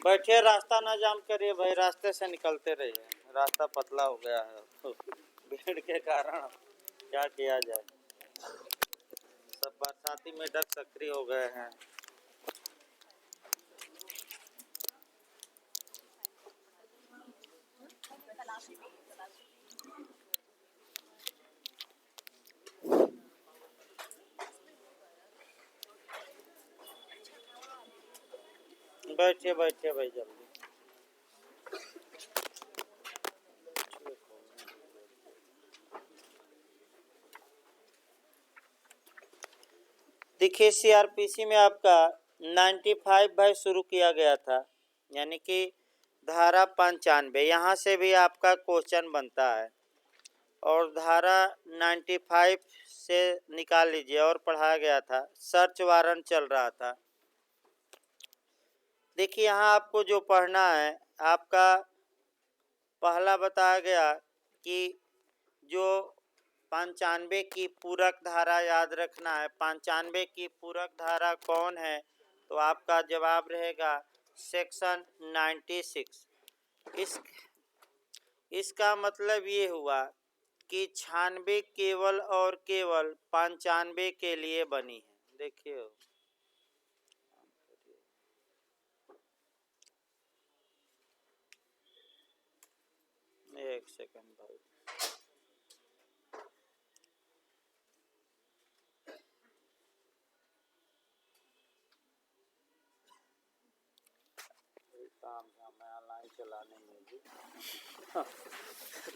बैठिए, रास्ता ना जाम करिए भाई, रास्ते से निकलते रहिए। रास्ता पतला हो गया है तो भीड़ के कारण क्या किया जाए। सब बरसाती मेढक सक्रिय हो गए हैं। बैठिए बैठिए भाई जल्दी। देखिए, सीआरपीसी में आपका 95 भाई शुरू किया गया था, यानी कि धारा 95 यहाँ से भी आपका क्वेश्चन बनता है। और धारा 95 से निकाल लीजिए और पढ़ाया गया था, सर्च वारंट चल रहा था। देखिए यहाँ आपको जो पढ़ना है, आपका पहला बताया गया कि जो 95 की पूरक धारा याद रखना है। 95 की पूरक धारा कौन है? तो आपका जवाब रहेगा सेक्शन 96। इसका मतलब ये हुआ कि 96 केवल और केवल 95 के लिए बनी है। देखिए एक सेकंड भाई, काम था मैं ऑनलाइन चलाने में भी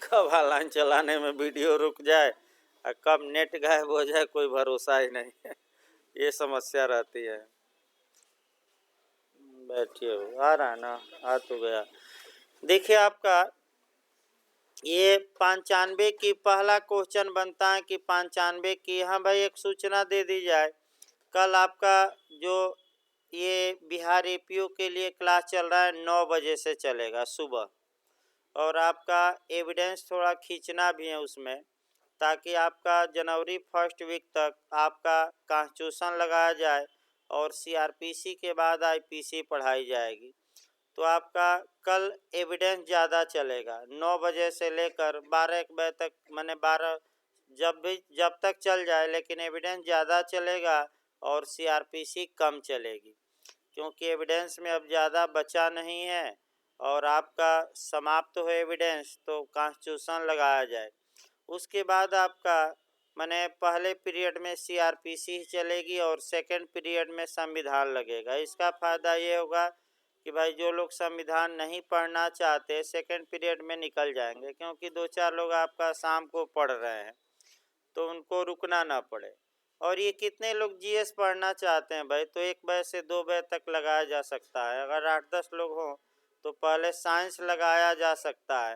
कब ऑनलाइन चलाने में वीडियो रुक जाए और कब नेट गायब हो जाए कोई भरोसा ही नहीं है। ये समस्या रहती है। बैठिए, आ रहा है ना, आ तो गया। देखिए आपका ये 95 की पहला क्वेश्चन बनता है कि 95 की, हाँ भाई एक सूचना दे दी जाए। कल आपका जो ये बिहार एपीओ के लिए क्लास चल रहा है 9 बजे से चलेगा सुबह। और आपका एविडेंस थोड़ा खींचना भी है उसमें, ताकि आपका जनवरी फर्स्ट वीक तक आपका कॉन्स्टिट्यूशन लगाया जाए और सीआरपीसी के बाद आईपीसी पढ़ाई जाएगी। तो आपका कल एविडेंस ज़्यादा चलेगा 9 बजे से लेकर 12-1 बजे तक, माने 12 जब तक चल जाए, लेकिन एविडेंस ज़्यादा चलेगा और सीआरपीसी कम चलेगी, क्योंकि एविडेंस में अब ज़्यादा बचा नहीं है और आपका समाप्त हो एविडेंस तो कॉन्स्टिट्यूशन लगाया जाए। उसके बाद आपका माने पहले पीरियड में सीआरपीसी ही चलेगी और सेकंड पीरियड में संविधान लगेगा। इसका फ़ायदा ये होगा कि भाई जो लोग संविधान नहीं पढ़ना चाहते सेकंड पीरियड में निकल जाएंगे, क्योंकि 2-4 लोग आपका शाम को पढ़ रहे हैं तो उनको रुकना ना पड़े। और ये कितने लोग जीएस पढ़ना चाहते हैं भाई, तो 1 बजे से 2 बजे तक लगाया जा सकता है। अगर 8-10 लोग हों तो पहले साइंस लगाया जा सकता है,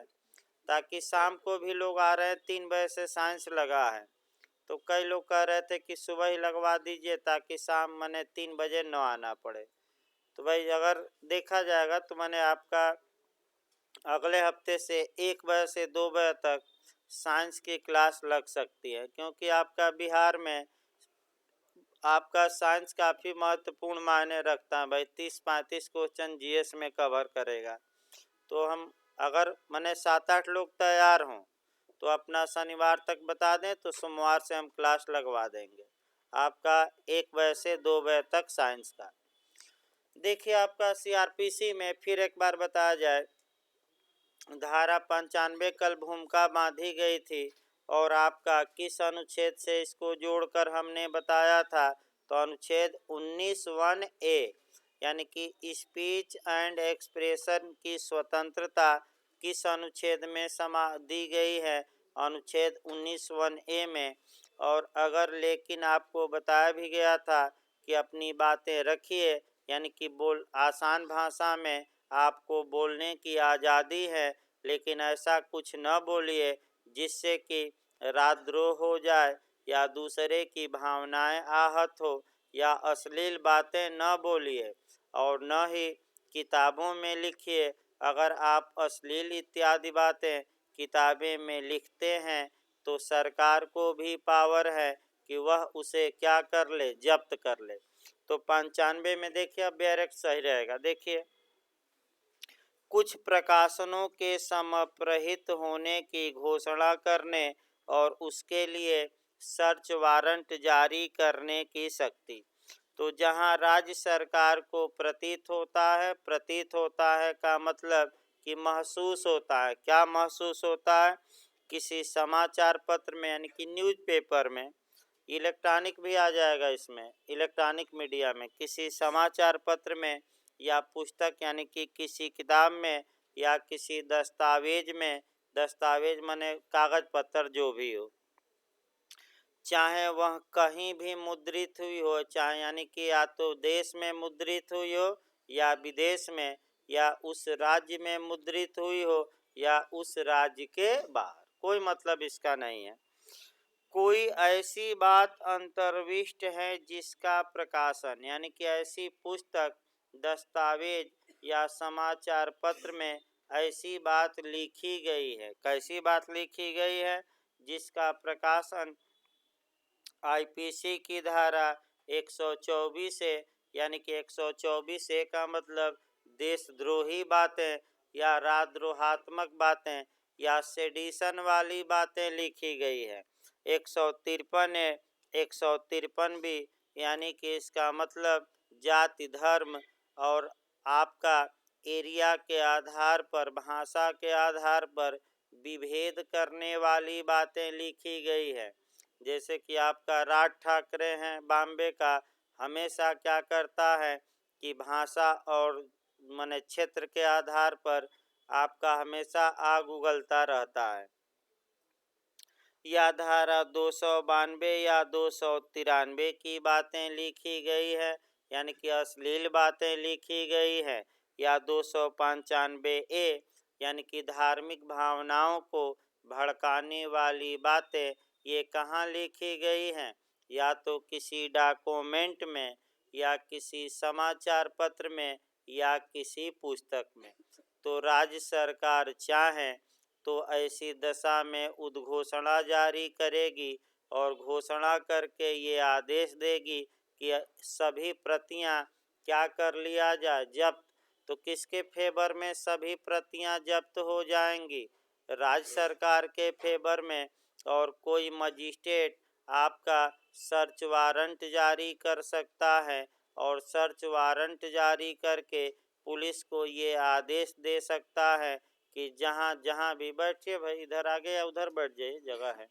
ताकि शाम को भी लोग आ रहे हैं 3 बजे से साइंस लगा है, तो कई लोग कह रहे थे कि सुबह ही लगवा दीजिए ताकि शाम माने 3 बजे न आना पड़े। तो भाई अगर देखा जाएगा तो मैंने आपका अगले हफ्ते से 1 बजे से 2 बजे तक साइंस की क्लास लग सकती है, क्योंकि आपका बिहार में आपका साइंस काफ़ी महत्वपूर्ण मायने रखता है भाई। 30-35 क्वेश्चन जीएस में कवर करेगा। तो हम अगर मैंने 7-8 लोग तैयार हों तो अपना शनिवार तक बता दें तो सोमवार से हम क्लास लगवा देंगे आपका 1 बजे से 2 बजे तक साइंस का। देखिए आपका सीआरपीसी में फिर एक बार बताया जाए, धारा 95 कल भूमिका बांधी गई थी और आपका किस अनुच्छेद से इसको जोड़कर हमने बताया था, तो अनुच्छेद 19(1)A यानी कि स्पीच एंड एक्सप्रेशन की स्वतंत्रता किस अनुच्छेद में समा दी गई है, अनुच्छेद 19(1)A में। और अगर लेकिन आपको बताया भी गया था कि अपनी बातें रखिए, यानी कि आसान भाषा में आपको बोलने की आज़ादी है, लेकिन ऐसा कुछ न बोलिए जिससे कि राजद्रोह हो जाए या दूसरे की भावनाएं आहत हो, या अश्लील बातें न बोलिए और न ही किताबों में लिखिए। अगर आप अश्लील इत्यादि बातें किताबें में लिखते हैं तो सरकार को भी पावर है कि वह उसे क्या कर ले, जब्त कर ले। तो 95 में देखिए अब डायरेक्ट सही रहेगा। देखिए कुछ प्रकाशनों के समप्रहित होने की घोषणा करने और उसके लिए सर्च वारंट जारी करने की शक्ति। तो जहां राज्य सरकार को प्रतीत होता है का मतलब कि महसूस होता है। क्या महसूस होता है? किसी समाचार पत्र में यानी कि न्यूज़पेपर में, इलेक्ट्रॉनिक भी आ जाएगा इसमें, इलेक्ट्रॉनिक मीडिया में, किसी समाचार पत्र में या पुस्तक यानी कि किसी किताब में या किसी दस्तावेज में, दस्तावेज माने कागज पत्र जो भी हो, चाहे वह कहीं भी मुद्रित हुई हो, चाहे यानी कि या तो देश में मुद्रित हुई हो या विदेश में, या उस राज्य में मुद्रित हुई हो या उस राज्य के बाहर, कोई मतलब इसका नहीं है। कोई ऐसी बात अंतर्विष्ट है जिसका प्रकाशन यानी कि ऐसी पुस्तक, दस्तावेज या समाचार पत्र में ऐसी बात लिखी गई है। कैसी बात लिखी गई है? जिसका प्रकाशन आईपीसी की धारा 124 से यानी कि 124 ए का मतलब देशद्रोही बातें या राजद्रोहात्मक बातें या सेडिशन वाली बातें लिखी गई है। 153 भी यानी कि इसका मतलब जाति, धर्म और आपका एरिया के आधार पर, भाषा के आधार पर विभेद करने वाली बातें लिखी गई है। जैसे कि आपका राज ठाकरे हैं बॉम्बे का, हमेशा क्या करता है कि भाषा और माने क्षेत्र के आधार पर आपका हमेशा आग उगलता रहता है। या धारा 292 या 293 की बातें लिखी गई है यानी कि अश्लील बातें लिखी गई है। या 295 ए यानी कि धार्मिक भावनाओं को भड़काने वाली बातें, ये कहाँ लिखी गई हैं? या तो किसी डॉक्यूमेंट में या किसी समाचार पत्र में या किसी पुस्तक में। तो राज्य सरकार चाहे तो ऐसी दशा में उद्घोषणा जारी करेगी और घोषणा करके ये आदेश देगी कि सभी प्रतियां क्या कर लिया जाए, जब्त। तो किसके फेवर में सभी प्रतियां जब्त हो जाएंगी? राज्य सरकार के फेवर में। और कोई मजिस्ट्रेट आपका सर्च वारंट जारी कर सकता है और सर्च वारंट जारी करके पुलिस को ये आदेश दे सकता है कि जहाँ जहाँ भी बैठिए भाई, इधर आगे या उधर बैठ जाइए, जगह है,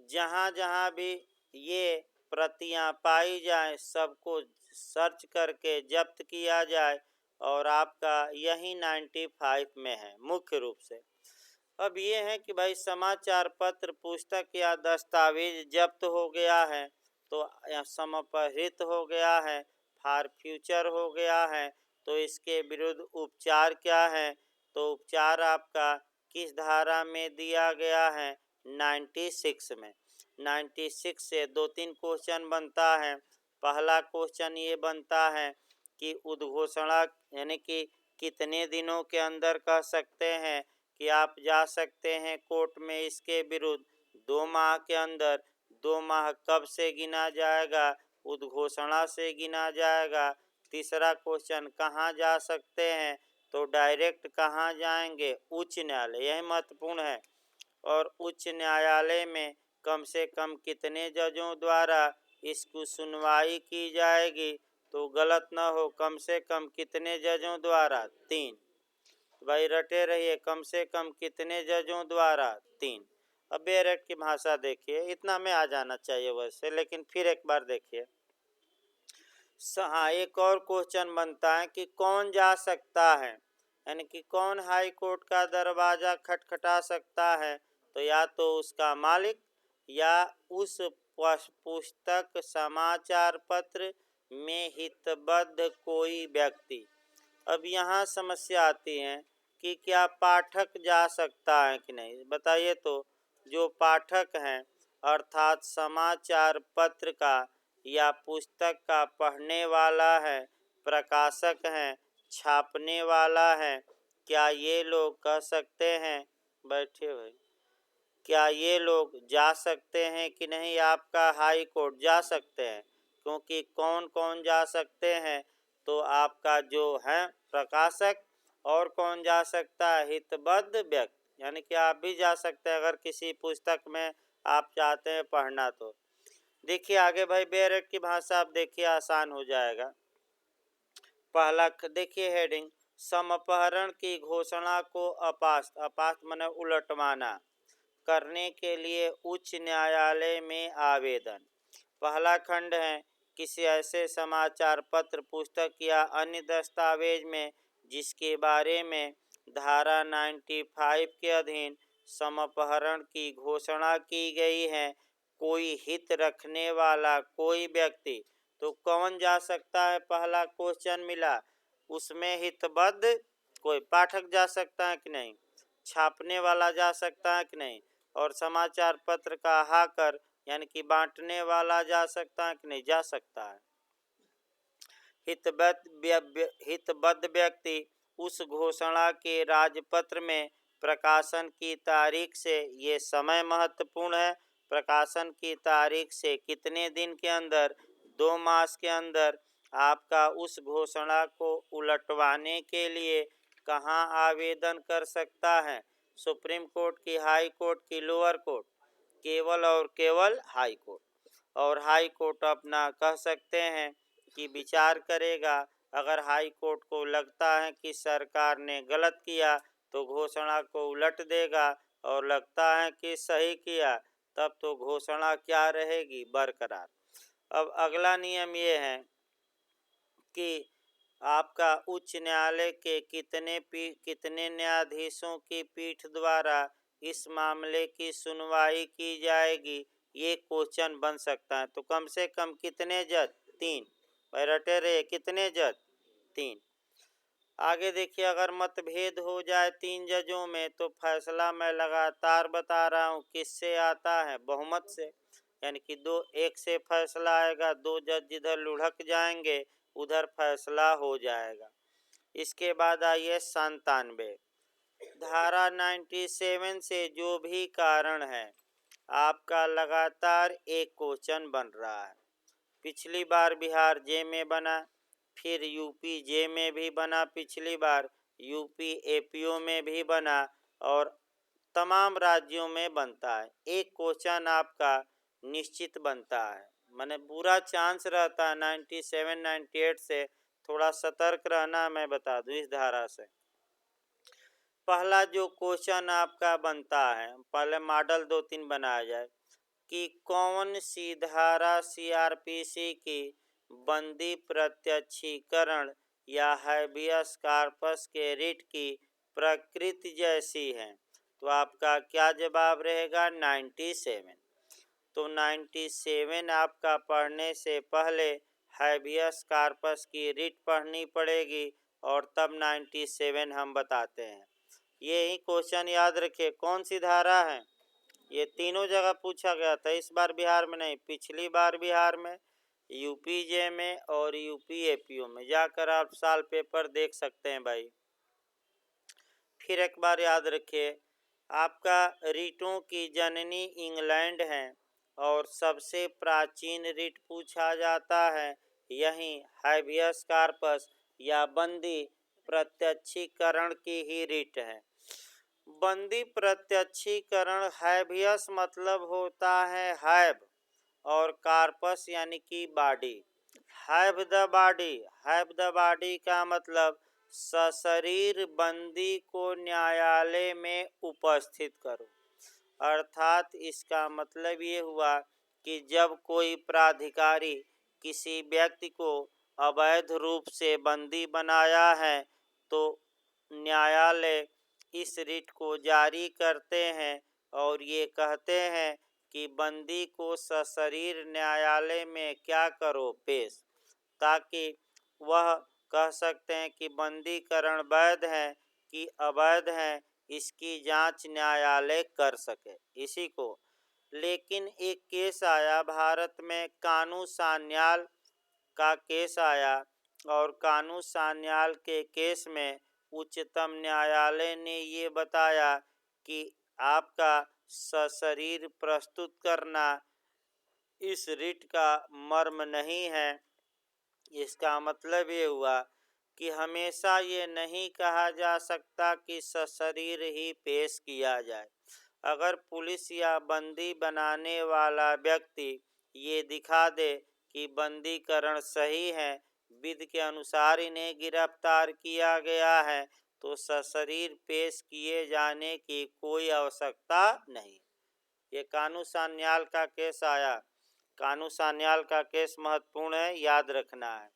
जहाँ जहाँ भी ये प्रतियां पाई जाए सबको सर्च करके जब्त किया जाए। और आपका यही 95 में है मुख्य रूप से। अब ये है कि भाई समाचार पत्र, पुस्तक या दस्तावेज जब्त हो गया है तो समपहृत हो गया है, फॉर फ्यूचर हो गया है, तो इसके विरुद्ध उपचार क्या है? तो उपचार आपका किस धारा में दिया गया है? 96 में। 96 से 2-3 क्वेश्चन बनता है। पहला क्वेश्चन ये बनता है कि उद्घोषणा यानी कि कितने दिनों के अंदर कह सकते हैं कि आप जा सकते हैं कोर्ट में इसके विरुद्ध? 2 माह के अंदर। 2 माह कब से गिना जाएगा? उद्घोषणा से गिना जाएगा। तीसरा क्वेश्चन कहाँ जा सकते हैं? तो डायरेक्ट कहाँ जाएंगे? उच्च न्यायालय, यही महत्वपूर्ण है। और उच्च न्यायालय में कम से कम कितने जजों द्वारा इसकी सुनवाई की जाएगी? तो गलत न हो, कम से कम कितने जजों द्वारा? 3। भाई रटे रहिए, कम से कम कितने जजों द्वारा? 3। अब बेरेट की भाषा देखिए, इतना में आ जाना चाहिए वैसे, लेकिन फिर एक बार देखिए। हाँ, एक और क्वेश्चन बनता है कि कौन जा सकता है, यानी कि कौन हाई कोर्ट का दरवाजा खटखटा सकता है? तो या तो उसका मालिक या उस पुस्तक, समाचार पत्र में हितबद्ध कोई व्यक्ति। अब यहाँ समस्या आती है कि क्या पाठक जा सकता है कि नहीं? बताइए। तो जो पाठक हैं अर्थात समाचार पत्र का या पुस्तक का पढ़ने वाला है, प्रकाशक हैं, छापने वाला है, क्या ये लोग कह सकते हैं? बैठिए भाई, क्या ये लोग जा सकते हैं कि नहीं? आपका हाई कोर्ट जा सकते हैं। क्योंकि कौन कौन जा सकते हैं? तो आपका जो है प्रकाशक और कौन जा सकता है? हितबद्ध व्यक्ति, यानी कि आप भी जा सकते हैं अगर किसी पुस्तक में आप चाहते हैं पढ़ना तो। देखिए आगे भाई बैरक की भाषा आप देखिए आसान हो जाएगा। पहला देखिए हेडिंग, समपहरण की घोषणा को अपास्त, अपास्त माने उलटवाना, करने के लिए उच्च न्यायालय में आवेदन। पहला खंड है, किसी ऐसे समाचार पत्र, पुस्तक या अन्य दस्तावेज में जिसके बारे में धारा 95 के अधीन समपहरण की घोषणा की गई है, कोई हित रखने वाला कोई व्यक्ति। तो कौन जा सकता है? पहला क्वेश्चन मिला, उसमें हितबद्ध कोई पाठक जा सकता है कि नहीं, छापने वाला जा सकता है कि नहीं, और समाचार पत्र का हाकर यानी कि बांटने वाला जा सकता है कि नहीं, जा सकता है। हितबद्ध व्यक्ति उस घोषणा के राजपत्र में प्रकाशन की तारीख से, ये समय महत्वपूर्ण है, प्रकाशन की तारीख से कितने दिन के अंदर, 2 मास के अंदर आपका उस घोषणा को उलटवाने के लिए कहाँ आवेदन कर सकता है? सुप्रीम कोर्ट की, हाई कोर्ट की, लोअर कोर्ट? केवल और केवल हाई कोर्ट। और हाई कोर्ट अपना कह सकते हैं कि विचार करेगा। अगर हाई कोर्ट को लगता है कि सरकार ने गलत किया तो घोषणा को उलट देगा, और लगता है कि सही किया तब तो घोषणा क्या रहेगी? बरकरार। अब अगला नियम ये है कि आपका उच्च न्यायालय के कितने न्यायाधीशों की पीठ द्वारा इस मामले की सुनवाई की जाएगी, ये क्वेश्चन बन सकता है। तो कम से कम कितने जज? 3। रटे रहे, कितने जज? 3। आगे देखिए, अगर मतभेद हो जाए 3 जजों में तो फैसला मैं लगातार बता रहा हूँ किससे आता है? बहुमत से, यानी कि 1 से फैसला आएगा, 2 जज जिधर लुढ़क जाएंगे उधर फैसला हो जाएगा। इसके बाद आइए 97, धारा 97 से जो भी कारण है आपका लगातार एक क्वेश्चन बन रहा है। पिछली बार बिहार जे में बना, फिर यूपी जे में भी बना, पिछली बार यूपी एपीओ में भी बना, और तमाम राज्यों में बनता है। एक क्वेश्चन आपका निश्चित बनता है, माने बुरा चांस रहता है 97, 98 से थोड़ा सतर्क रहना, मैं बता दूं इस धारा से। पहला जो क्वेश्चन आपका बनता है, पहले मॉडल 2-3 बनाया जाए कि कौन सी धारा सीआरपीसी की बंदी प्रत्यक्षीकरण या हैबियस कॉर्पस के रिट की प्रकृति जैसी है? तो आपका क्या जवाब रहेगा? 97। तो 97 आपका पढ़ने से पहले हैबियस कॉर्पस की रिट पढ़नी पड़ेगी, और तब 97 हम बताते हैं। यही क्वेश्चन याद रखिए, कौन सी धारा है? ये तीनों जगह पूछा गया था, इस बार बिहार में नहीं, पिछली बार बिहार में, यूपी जे में और यूपी एपीओ में। जाकर आप साल पेपर देख सकते हैं भाई। फिर एक बार याद रखिए, आपका रिटों की जननी इंग्लैंड है, और सबसे प्राचीन रिट पूछा जाता है यही हैबियस कॉर्पस या बंदी प्रत्यक्षीकरण की ही रिट है। बंदी प्रत्यक्षीकरण, हैबियस मतलब होता है हैब, और कार्पस यानी कि body. Have the body, have the body का मतलब सशरीर बंदी को न्यायालय में उपस्थित करो। अर्थात इसका मतलब ये हुआ कि जब कोई प्राधिकारी किसी व्यक्ति को अवैध रूप से बंदी बनाया है तो न्यायालय इस रिट को जारी करते हैं, और ये कहते हैं कि बंदी को सशरीर न्यायालय में क्या करो? पेश, ताकि वह कह सकते हैं कि बंदीकरण वैध है कि अवैध है, इसकी जांच न्यायालय कर सके, इसी को। लेकिन एक केस आया भारत में, कानू सान्याल का केस आया, और कानू सान्याल के केस में उच्चतम न्यायालय ने ये बताया कि आपका सशरीर प्रस्तुत करना इस रिट का मर्म नहीं है। इसका मतलब ये हुआ कि हमेशा ये नहीं कहा जा सकता कि सशरीर ही पेश किया जाए। अगर पुलिस या बंदी बनाने वाला व्यक्ति ये दिखा दे कि बंदीकरण सही है, विधि के अनुसार इन्हें गिरफ्तार किया गया है, तो सशरीर पेश किए जाने की कोई आवश्यकता नहीं। ये कानू सान्याल का केस आया। कानू सान्याल का केस महत्वपूर्ण है, याद रखना है।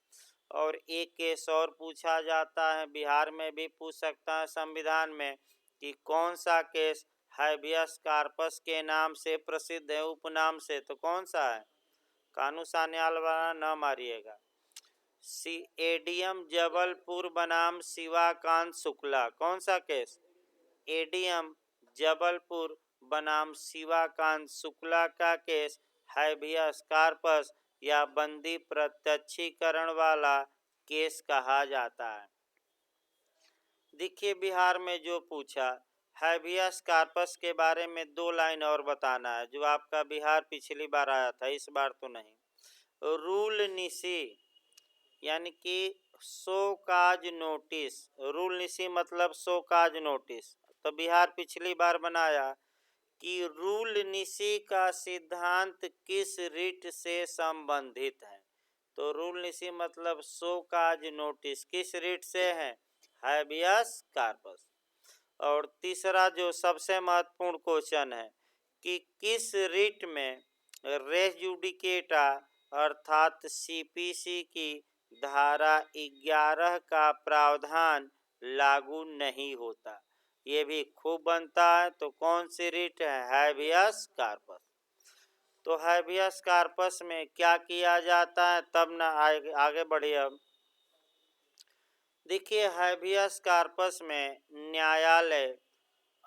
और एक केस और पूछा जाता है, बिहार में भी पूछ सकता है संविधान में, कि कौन सा केस हैबियस कार्पस के नाम से प्रसिद्ध है, उपनाम से, तो कौन सा है? कानू सान्याल वाला न मारिएगा। एडीएम जबलपुर बनाम शिवाकांत शुक्ला, कौन सा केस? एडीएम जबलपुर बनाम शिवाकांत शुक्ला का केस हैबियस कार्पस या बंदी प्रत्यक्षीकरण वाला केस कहा जाता है। देखिए, बिहार में जो पूछा, हैबियस कार्पस के बारे में 2 लाइन और बताना है, जो आपका बिहार पिछली बार आया था, इस बार तो नहीं। रूल निसी यानी कि show cause notice, rule nisi मतलब शो काज नोटिस। तो बिहार पिछली बार बनाया कि रूल निसी का सिद्धांत किस रिट से संबंधित है। तो रूल निसी मतलब शो काज नोटिस किस रिट से है? Habeas corpus. और तीसरा जो सबसे महत्वपूर्ण क्वेश्चन है कि किस रिट में रेस जुडिकेटा अर्थात सीपीसी की धारा 11 का प्रावधान लागू नहीं होता। ये भी खूब बनता है। तो कौन सी रिट है? Habeas corpus. तो हैबियस कार्पस में क्या किया जाता है, तब ना आगे बढ़िए। अब देखिए, हैबियस कार्पस में न्यायालय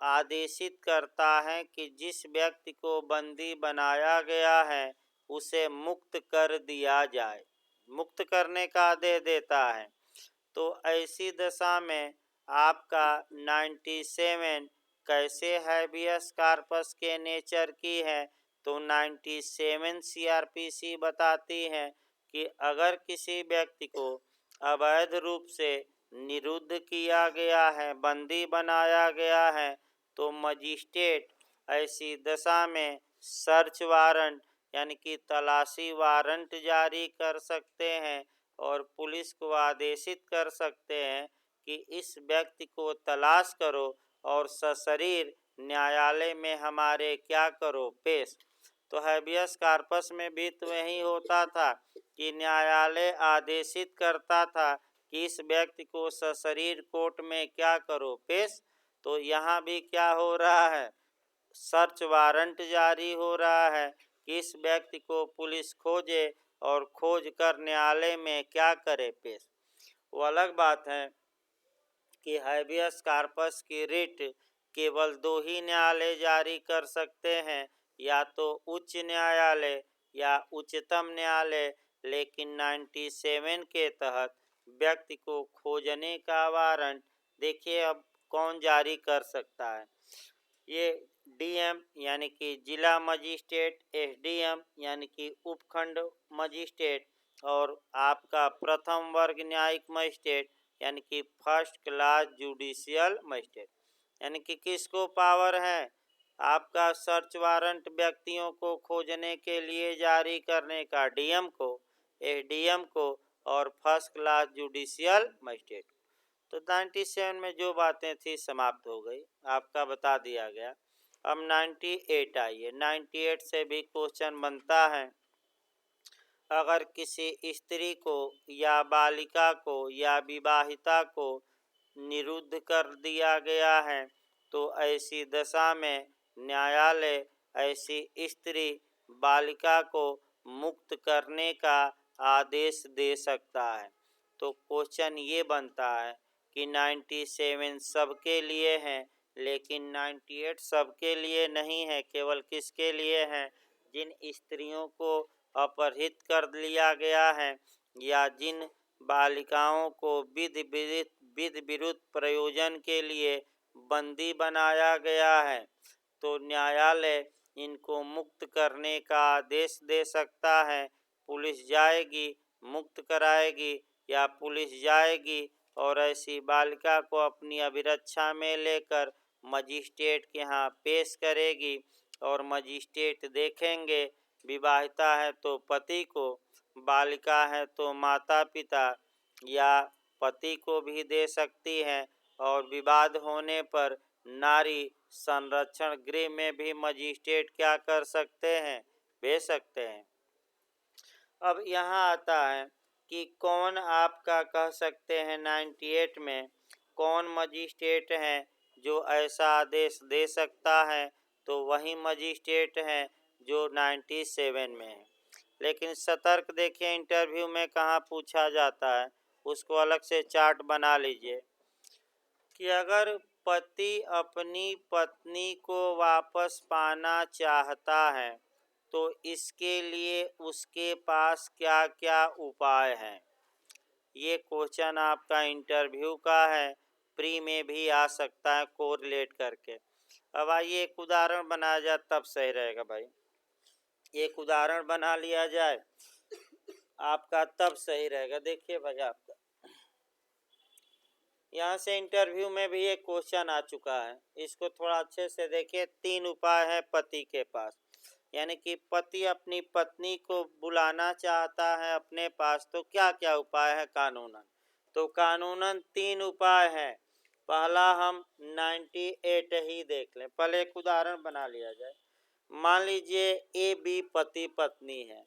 आदेशित करता है कि जिस व्यक्ति को बंदी बनाया गया है उसे मुक्त कर दिया जाए, मुक्त करने का आदेश देता है। तो ऐसी दशा में आपका 97 कैसे हैबियस कार्पस के नेचर की है? तो 97 सीआरपीसी बताती है कि अगर किसी व्यक्ति को अवैध रूप से निरुद्ध किया गया है, बंदी बनाया गया है, तो मजिस्ट्रेट ऐसी दशा में सर्च वारंट यानी कि तलाशी वारंट जारी कर सकते हैं और पुलिस को आदेशित कर सकते हैं कि इस व्यक्ति को तलाश करो और सशरीर न्यायालय में हमारे क्या करो, पेश। तो हैबियस कार्पस में भी तो यही होता था कि न्यायालय आदेशित करता था कि इस व्यक्ति को सशरीर कोर्ट में क्या करो, पेश। तो यहाँ भी क्या हो रहा है? सर्च वारंट जारी हो रहा है कि इस व्यक्ति को पुलिस खोजे और खोज कर न्यायालय में क्या करे, पेश। वो अलग बात है कि हैबियस कार्पस की रिट केवल 2 ही न्यायालय जारी कर सकते हैं, या तो उच्च न्यायालय या उच्चतम न्यायालय। लेकिन 97 के तहत व्यक्ति को खोजने का वारंट देखिए अब कौन जारी कर सकता है? ये डीएम यानी कि जिला मजिस्ट्रेट, एसडीएम यानी कि उपखंड मजिस्ट्रेट, और आपका प्रथम वर्ग न्यायिक मजिस्ट्रेट यानी कि फर्स्ट क्लास जुडिशियल मजिस्ट्रेट। यानी कि किसको पावर है? आपका सर्च वारंट व्यक्तियों को खोजने के लिए जारी करने का डीएम को, एसडीएम को और फर्स्ट क्लास जुडिशियल मजिस्ट्रेट। तो 97 में जो बातें थी समाप्त हो गई, आपका बता दिया गया। अब 98 आइए। 98 से भी क्वेश्चन बनता है, अगर किसी स्त्री को या बालिका को या विवाहिता को निरुद्ध कर दिया गया है, तो ऐसी दशा में न्यायालय ऐसी स्त्री बालिका को मुक्त करने का आदेश दे सकता है। तो क्वेश्चन ये बनता है कि 97 सबके लिए है, लेकिन 98 सबके लिए नहीं है। केवल किसके लिए है? जिन स्त्रियों को अपहरित कर लिया गया है या जिन बालिकाओं को विधि विरुद्ध प्रयोजन के लिए बंदी बनाया गया है, तो न्यायालय इनको मुक्त करने का आदेश दे सकता है। पुलिस जाएगी, मुक्त कराएगी, या पुलिस जाएगी और ऐसी बालिका को अपनी अभिरक्षा में लेकर मजिस्ट्रेट के यहाँ पेश करेगी और मजिस्ट्रेट देखेंगे, विवाहिता है तो पति को, बालिका है तो माता पिता या पति को भी दे सकती है, और विवाद होने पर नारी संरक्षण गृह में भी मजिस्ट्रेट क्या कर सकते हैं, भेज सकते हैं। अब यहाँ आता है कि कौन आपका कह सकते हैं 98 में कौन मजिस्ट्रेट हैं जो ऐसा आदेश दे सकता है, तो वही मजिस्ट्रेट हैं जो 97 में है। लेकिन सतर्क देखिए, इंटरव्यू में कहाँ पूछा जाता है, उसको अलग से चार्ट बना लीजिए कि अगर पति अपनी पत्नी को वापस पाना चाहता है तो इसके लिए उसके पास क्या क्या उपाय हैं। ये क्वेश्चन आपका इंटरव्यू का है, प्री में भी आ सकता है कोरिलेट करके। अब आइए एक उदाहरण बनाया जाए, तब सही रहेगा भाई। एक उदाहरण बना लिया जाए आपका, तब सही रहेगा। देखिए भाई, आपका यहाँ से इंटरव्यू में भी एक क्वेश्चन आ चुका है, इसको थोड़ा अच्छे से देखिए। 3 उपाय है पति के पास, यानी कि पति अपनी पत्नी को बुलाना चाहता है अपने पास, तो क्या क्या उपाय है कानूनन। तो कानूनन 3 उपाय हैं। पहला हम 98 ही देख लें। पहले एक उदाहरण बना लिया जाए। मान लीजिए ए बी पति पत्नी है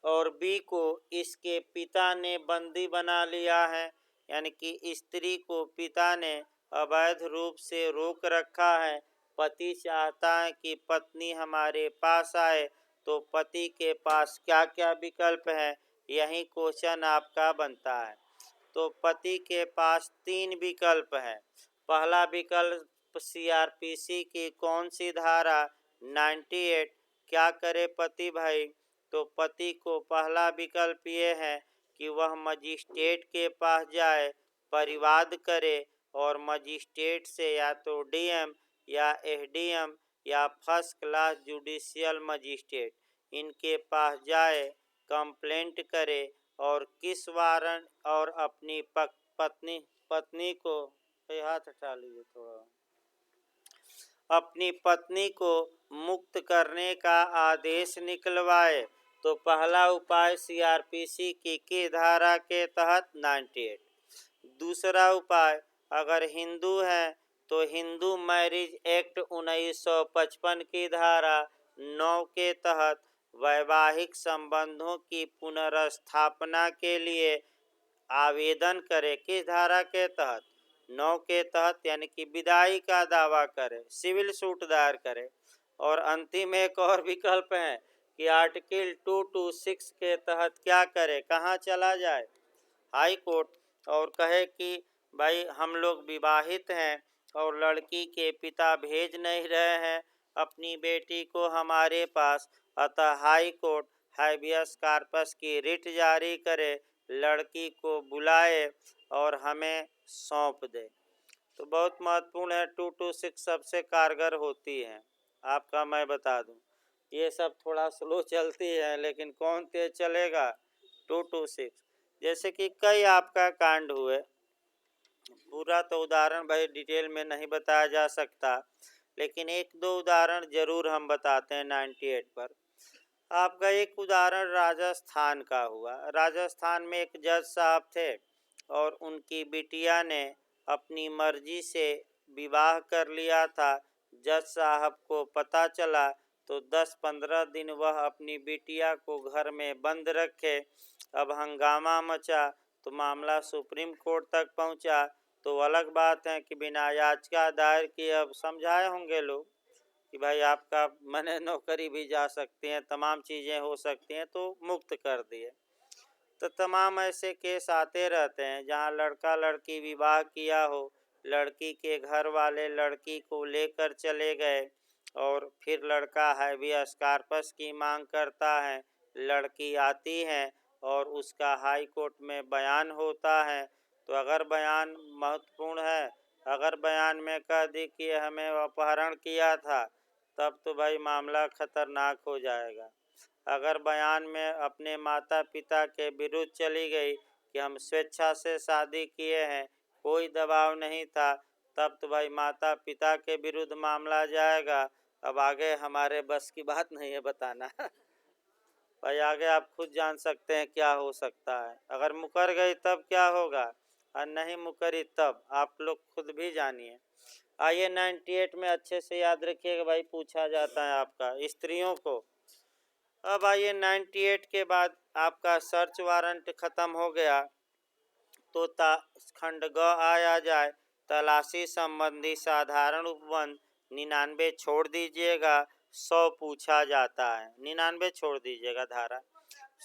और बी को इसके पिता ने बंदी बना लिया है, यानी कि स्त्री को पिता ने अवैध रूप से रोक रखा है। पति चाहता है कि पत्नी हमारे पास आए, तो पति के पास क्या क्या विकल्प है, यही क्वेश्चन आपका बनता है। तो पति के पास 3 विकल्प हैं। पहला विकल्प सीआरपीसी की कौन सी धारा 98, क्या करे पति भाई। तो पति को पहला विकल्प ये है कि वह मजिस्ट्रेट के पास जाए, परिवाद करे और मजिस्ट्रेट से या तो डीएम या एसडीएम या फर्स्ट क्लास जुडिशियल मजिस्ट्रेट इनके पास जाए, कंप्लेंट करे और किस वारंट और अपनी पत्नी को हाथ हटा लीजिए थोड़ा, अपनी पत्नी को मुक्त करने का आदेश निकलवाए। तो पहला उपाय सीआरपीसी की धारा के तहत 98। दूसरा उपाय, अगर हिंदू है तो हिंदू मैरिज एक्ट 1955 की धारा 9 के तहत वैवाहिक संबंधों की पुनर्स्थापना के लिए आवेदन करे। किस धारा के तहत, 9 के तहत, यानी कि विदाई का दावा करे, सिविल सूट दायर करे। और अंतिम एक और विकल्प है कि आर्टिकल 226 के तहत क्या करे, कहाँ चला जाए, हाई कोर्ट, और कहे कि भाई हम लोग विवाहित हैं और लड़की के पिता भेज नहीं रहे हैं अपनी बेटी को हमारे पास, अतः हाई कोर्ट हैबियस कॉर्पस की रिट जारी करे, लड़की को बुलाए और हमें सौंप दे। तो बहुत महत्वपूर्ण है, 226 सबसे कारगर होती है। आपका मैं बता दूं, ये सब थोड़ा स्लो चलती है, लेकिन कौन तेज चलेगा, 226। जैसे कि कई आपका कांड हुए, पूरा तो उदाहरण भाई डिटेल में नहीं बताया जा सकता, लेकिन 1-2 उदाहरण जरूर हम बताते हैं 98 पर। आपका एक उदाहरण राजस्थान का हुआ। राजस्थान में एक जज साहब थे और उनकी बिटिया ने अपनी मर्जी से विवाह कर लिया था। जज साहब को पता चला तो 10-15 दिन वह अपनी बिटिया को घर में बंद रखे। अब हंगामा मचा तो मामला सुप्रीम कोर्ट तक पहुंचा। तो अलग बात है कि बिना याचिका दायर किए अब समझाए होंगे लोग कि भाई आपका मने नौकरी भी जा सकती हैं, तमाम चीज़ें हो सकती हैं, तो मुक्त कर दिए। तो तमाम ऐसे केस आते रहते हैं जहां लड़का लड़की विवाह किया हो, लड़की के घर वाले लड़की को लेकर चले गए और फिर लड़का हैबियस कॉर्पस की मांग करता है, लड़की आती है और उसका हाई कोर्ट में बयान होता है। तो अगर बयान महत्वपूर्ण है, अगर बयान में कह दी कि हमें अपहरण किया था, तब तो भाई मामला खतरनाक हो जाएगा। अगर बयान में अपने माता पिता के विरुद्ध चली गई कि हम स्वेच्छा से शादी किए हैं, कोई दबाव नहीं था, तब तो भाई माता पिता के विरुद्ध मामला जाएगा। अब आगे हमारे बस की बात नहीं है बताना भाई आगे आप खुद जान सकते हैं क्या हो सकता है। अगर मुकर गई तब क्या होगा और नहीं मुकरी तब, आप लोग खुद भी जानिए। आइए 98 में अच्छे से याद रखिएगा भाई, पूछा जाता है आपका स्त्रियों को। अब आइए 98 के बाद आपका सर्च वारंट खत्म हो गया, तो खंड ग आया जाए, तलाशी संबंधी साधारण उपबंध 99 छोड़ दीजिएगा, 100 पूछा जाता है। 99 छोड़ दीजिएगा धारा,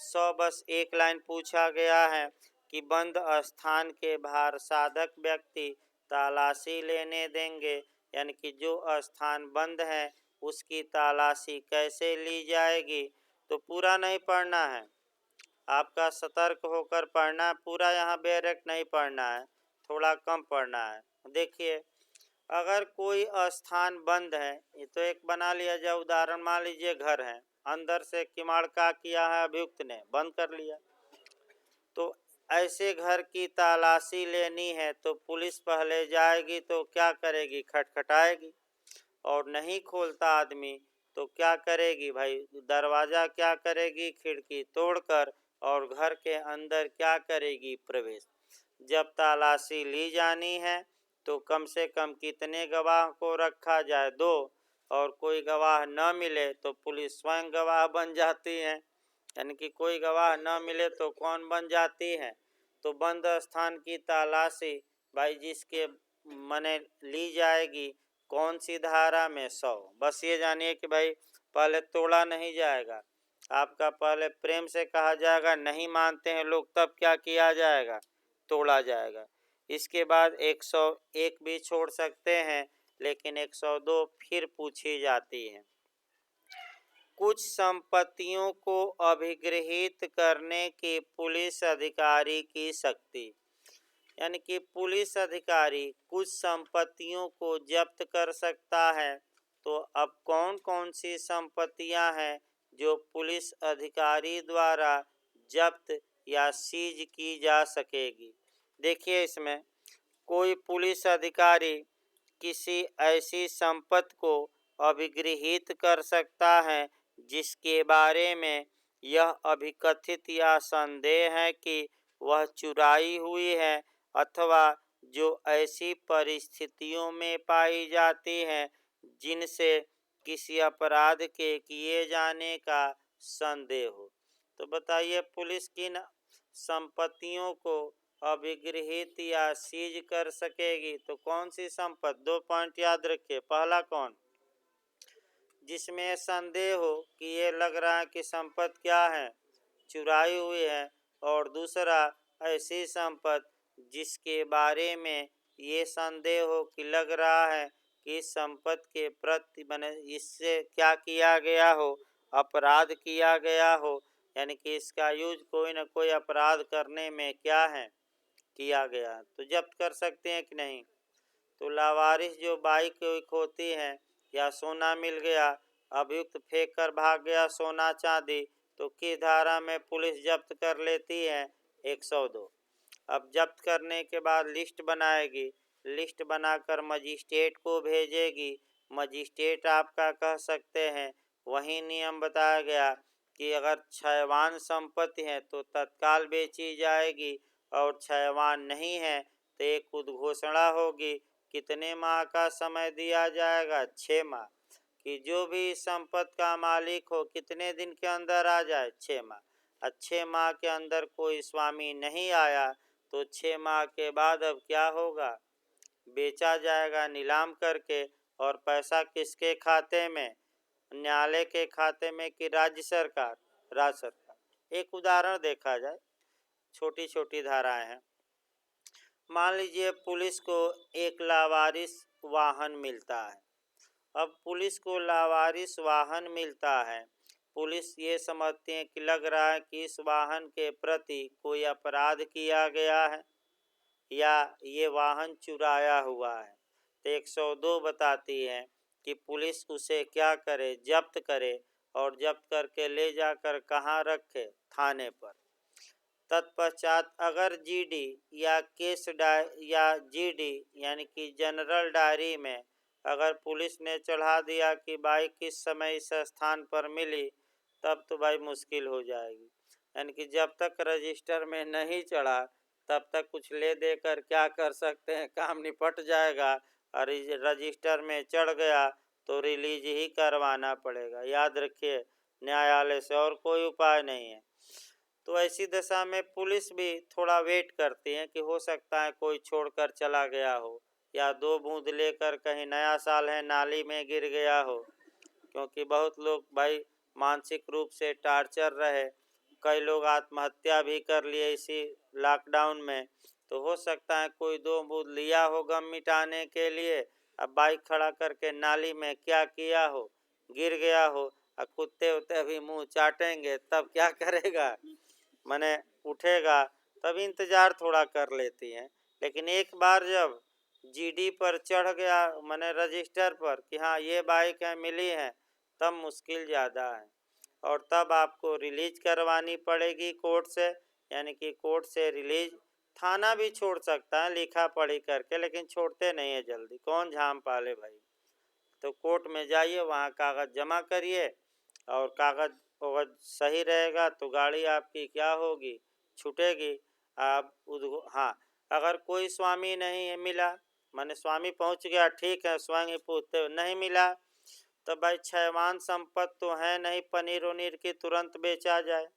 100 बस एक लाइन पूछा गया है कि बंद स्थान के बाहर साधक व्यक्ति तलाशी लेने देंगे, यानी कि जो स्थान बंद है उसकी तलाशी कैसे ली जाएगी। तो पूरा नहीं पढ़ना है, आपका सतर्क होकर पढ़ना है, पूरा यहाँ बेरेक्ट नहीं पढ़ना है, थोड़ा कम पढ़ना है। देखिए अगर कोई स्थान बंद है, ये तो एक बना लिया जाए उदाहरण, मान लीजिए घर है, अंदर से किमाड़ का किया है अभियुक्त ने, बंद कर लिया, तो ऐसे घर की तलाशी लेनी है तो पुलिस पहले जाएगी तो क्या करेगी, खटखटाएगी, और नहीं खोलता आदमी तो क्या करेगी भाई, दरवाज़ा क्या करेगी, खिड़की तोड़कर, और घर के अंदर क्या करेगी, प्रवेश। जब तलाशी ली जानी है तो कम से कम कितने गवाह को रखा जाए, 2, और कोई गवाह न मिले तो पुलिस स्वयं गवाह बन जाती है, यानी कि कोई गवाह न मिले तो कौन बन जाती है, तो बंद स्थान की तलाशी भाई जिसके मने ली जाएगी, कौन सी धारा में, 100। बस ये जानिए कि भाई पहले तोड़ा नहीं जाएगा, आपका पहले प्रेम से कहा जाएगा, नहीं मानते हैं लोग तब क्या किया जाएगा, तोड़ा जाएगा। इसके बाद 101 भी छोड़ सकते हैं, लेकिन 102 फिर पूछी जाती है। कुछ संपत्तियों को अभिगृहित करने की पुलिस अधिकारी की शक्ति, यानी कि पुलिस अधिकारी कुछ संपत्तियों को जब्त कर सकता है। तो अब कौन कौन सी संपत्तियां हैं जो पुलिस अधिकारी द्वारा जब्त या सीज की जा सकेगी। देखिए इसमें कोई पुलिस अधिकारी किसी ऐसी संपत्ति को अभिगृहित कर सकता है जिसके बारे में यह अभिकथित या संदेह है कि वह चुराई हुई है, अथवा जो ऐसी परिस्थितियों में पाई जाती हैं जिनसे किसी अपराध के किए जाने का संदेह हो। तो बताइए पुलिस किन संपत्तियों को अभिगृहित या सीज कर सकेगी, तो कौन सी संपत्ति, 2 पॉइंट याद रखिए। पहला कौन, जिसमें संदेह हो कि ये लग रहा है कि संपत्ति क्या है, चुराई हुई है, और दूसरा ऐसी संपत्ति जिसके बारे में ये संदेह हो कि लग रहा है कि इस संपत्ति के प्रति बने इससे क्या किया गया हो, अपराध किया गया हो, यानी कि इसका यूज कोई ना कोई अपराध करने में क्या है, किया गया, तो जब्त कर सकते हैं कि नहीं। तो लावारिस जो बाइक होती है या सोना मिल गया, अभियुक्त फेंक कर भाग गया सोना चांदी, तो किस धारा में पुलिस जब्त कर लेती है, 102। अब जब्त करने के बाद लिस्ट बनाएगी, लिस्ट बनाकर मजिस्ट्रेट को भेजेगी, मजिस्ट्रेट आपका कह सकते हैं, वही नियम बताया गया कि अगर क्षयवान संपत्ति है तो तत्काल बेची जाएगी, और क्षयवान नहीं है तो एक उद्घोषणा होगी, कितने माह का समय दिया जाएगा, 6 माह, कि जो भी संपत्ति का मालिक हो कितने दिन के अंदर आ जाए, 6 माह। 6 माह के अंदर कोई स्वामी नहीं आया तो 6 माह के बाद अब क्या होगा, बेचा जाएगा नीलाम करके, और पैसा किसके खाते में, न्यायालय के खाते में कि राज्य सरकार, राज्य सरकार। एक उदाहरण देखा जाए, छोटी छोटी धाराएं हैं। मान लीजिए पुलिस को एक लावारिस वाहन मिलता है। अब पुलिस को लावारिस वाहन मिलता है, पुलिस ये समझती है कि लग रहा है कि इस वाहन के प्रति कोई अपराध किया गया है या ये वाहन चुराया हुआ है, तो 102 बताती है कि पुलिस उसे क्या करे, जब्त करे, और जब्त करके ले जाकर कहाँ रखे, थाने पर। तत्पश्चात अगर जीडी या या जीडी यानी कि जनरल डायरी में अगर पुलिस ने चढ़ा दिया कि बाइक किस समय इस स्थान पर मिली, तब तो भाई मुश्किल हो जाएगी। यानी कि जब तक रजिस्टर में नहीं चढ़ा तब तक कुछ ले देकर क्या कर सकते हैं, काम निपट जाएगा। और रजिस्टर में चढ़ गया तो रिलीज ही करवाना पड़ेगा। याद रखिए, न्यायालय से और कोई उपाय नहीं है। तो ऐसी दशा में पुलिस भी थोड़ा वेट करती है कि हो सकता है कोई छोड़कर चला गया हो, या 2 बूंद लेकर कहीं नया साल है नाली में गिर गया हो। क्योंकि बहुत लोग भाई मानसिक रूप से टार्चर रहे, कई लोग आत्महत्या भी कर लिए इसी लॉकडाउन में। तो हो सकता है कोई 2 बूंद लिया हो गम मिटाने के लिए, अब बाइक खड़ा करके नाली में क्या किया हो, गिर गया हो, और कुत्ते उते अभी मुंह चाटेंगे तब क्या करेगा, मने उठेगा, तब इंतज़ार थोड़ा कर लेती हैं। लेकिन एक बार जब जीडी पर चढ़ गया, मने रजिस्टर पर कि हाँ ये बाइक है, मिली है, तब मुश्किल ज़्यादा है। और तब आपको रिलीज करवानी पड़ेगी कोर्ट से, यानी कि कोर्ट से रिलीज। थाना भी छोड़ सकता है लिखा पढ़ी करके, लेकिन छोड़ते नहीं है जल्दी, कौन झाम पाले भाई। तो कोर्ट में जाइए, वहाँ कागज़ जमा करिए, और कागज़ वगज सही रहेगा तो गाड़ी आपकी क्या होगी, छूटेगी। आप हाँ, अगर कोई स्वामी नहीं मिला, माने स्वामी पहुँच गया ठीक है, स्वयं ही पूछते नहीं मिला, तो भाई क्षयवान संपत्ति तो है नहीं पनीर उनीर की तुरंत बेचा जाए।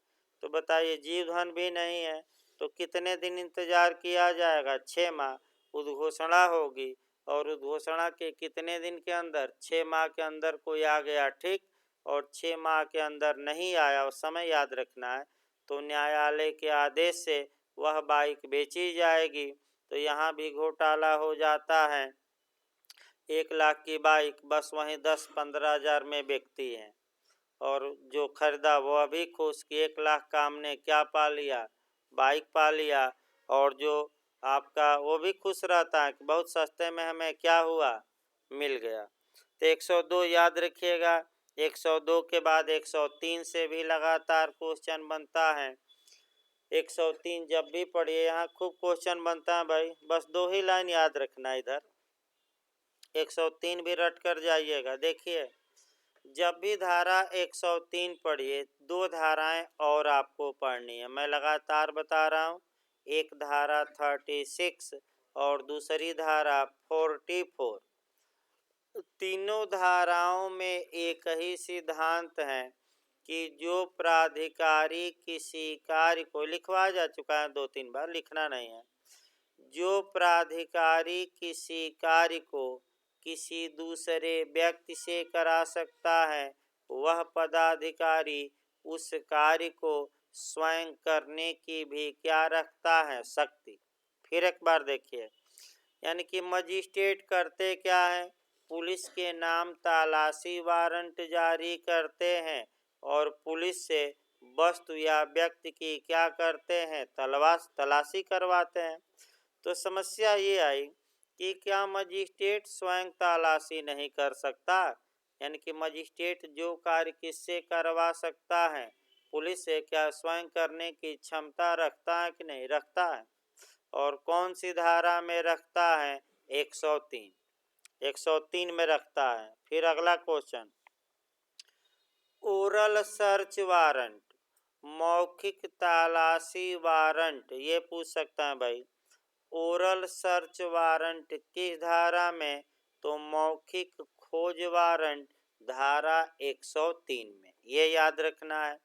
तो बताइए, जीव धन भी नहीं है, तो कितने दिन इंतज़ार किया जाएगा? 6 माह। उद्घोषणा होगी, और उद्घोषणा के कितने दिन के अंदर? 6 माह के अंदर कोई आ गया ठीक, और 6 माह के अंदर नहीं आया, और समय याद रखना है, तो न्यायालय के आदेश से वह बाइक बेची जाएगी। तो यहाँ भी घोटाला हो जाता है। 1 लाख की बाइक बस वहीं 10-15 हज़ार में बिकती है, और जो खरीदा वो अभी खुश कि 1 लाख का हमने क्या पा लिया, बाइक पा लिया। और जो आपका वो भी खुश रहता है कि बहुत सस्ते में हमें क्या हुआ, मिल गया। तो 102 याद रखिएगा। 102 के बाद 103 से भी लगातार क्वेश्चन बनता है। 103 जब भी पढ़िए, यहाँ खूब क्वेश्चन बनता है भाई, बस 2 ही लाइन याद रखना इधर। 103 भी रट कर जाइएगा। देखिए, जब भी धारा 103 पढ़िए, 2 धाराएं और आपको पढ़नी है, मैं लगातार बता रहा हूँ। एक धारा 36 और दूसरी धारा 44। तीनों धाराओं में एक ही सिद्धांत है कि जो प्राधिकारी किसी कार्य को, लिखवा जा चुका है 2-3 बार, लिखना नहीं है, जो प्राधिकारी किसी कार्य को किसी दूसरे व्यक्ति से करा सकता है, वह पदाधिकारी उस कार्य को स्वयं करने की भी क्या रखता है, शक्ति। फिर एक बार देखिए, यानी कि मजिस्ट्रेट करते क्या है, पुलिस के नाम तलाशी वारंट जारी करते हैं, और पुलिस से वस्तु या व्यक्ति की क्या करते हैं, तलाशी करवाते हैं। तो समस्या ये आई कि क्या मजिस्ट्रेट स्वयं तलाशी नहीं कर सकता, यानी कि मजिस्ट्रेट जो कार्य किससे करवा सकता है, पुलिस से, क्या स्वयं करने की क्षमता रखता है कि नहीं रखता है, और कौन सी धारा में रखता है, 103 में रखता है। फिर अगला क्वेश्चन, ओरल सर्च वारंट, मौखिक तलाशी वारंट, ये पूछ सकता है भाई। ओरल सर्च वारंट किस धारा में, तो मौखिक खोज वारंट धारा 103 में, ये याद रखना है।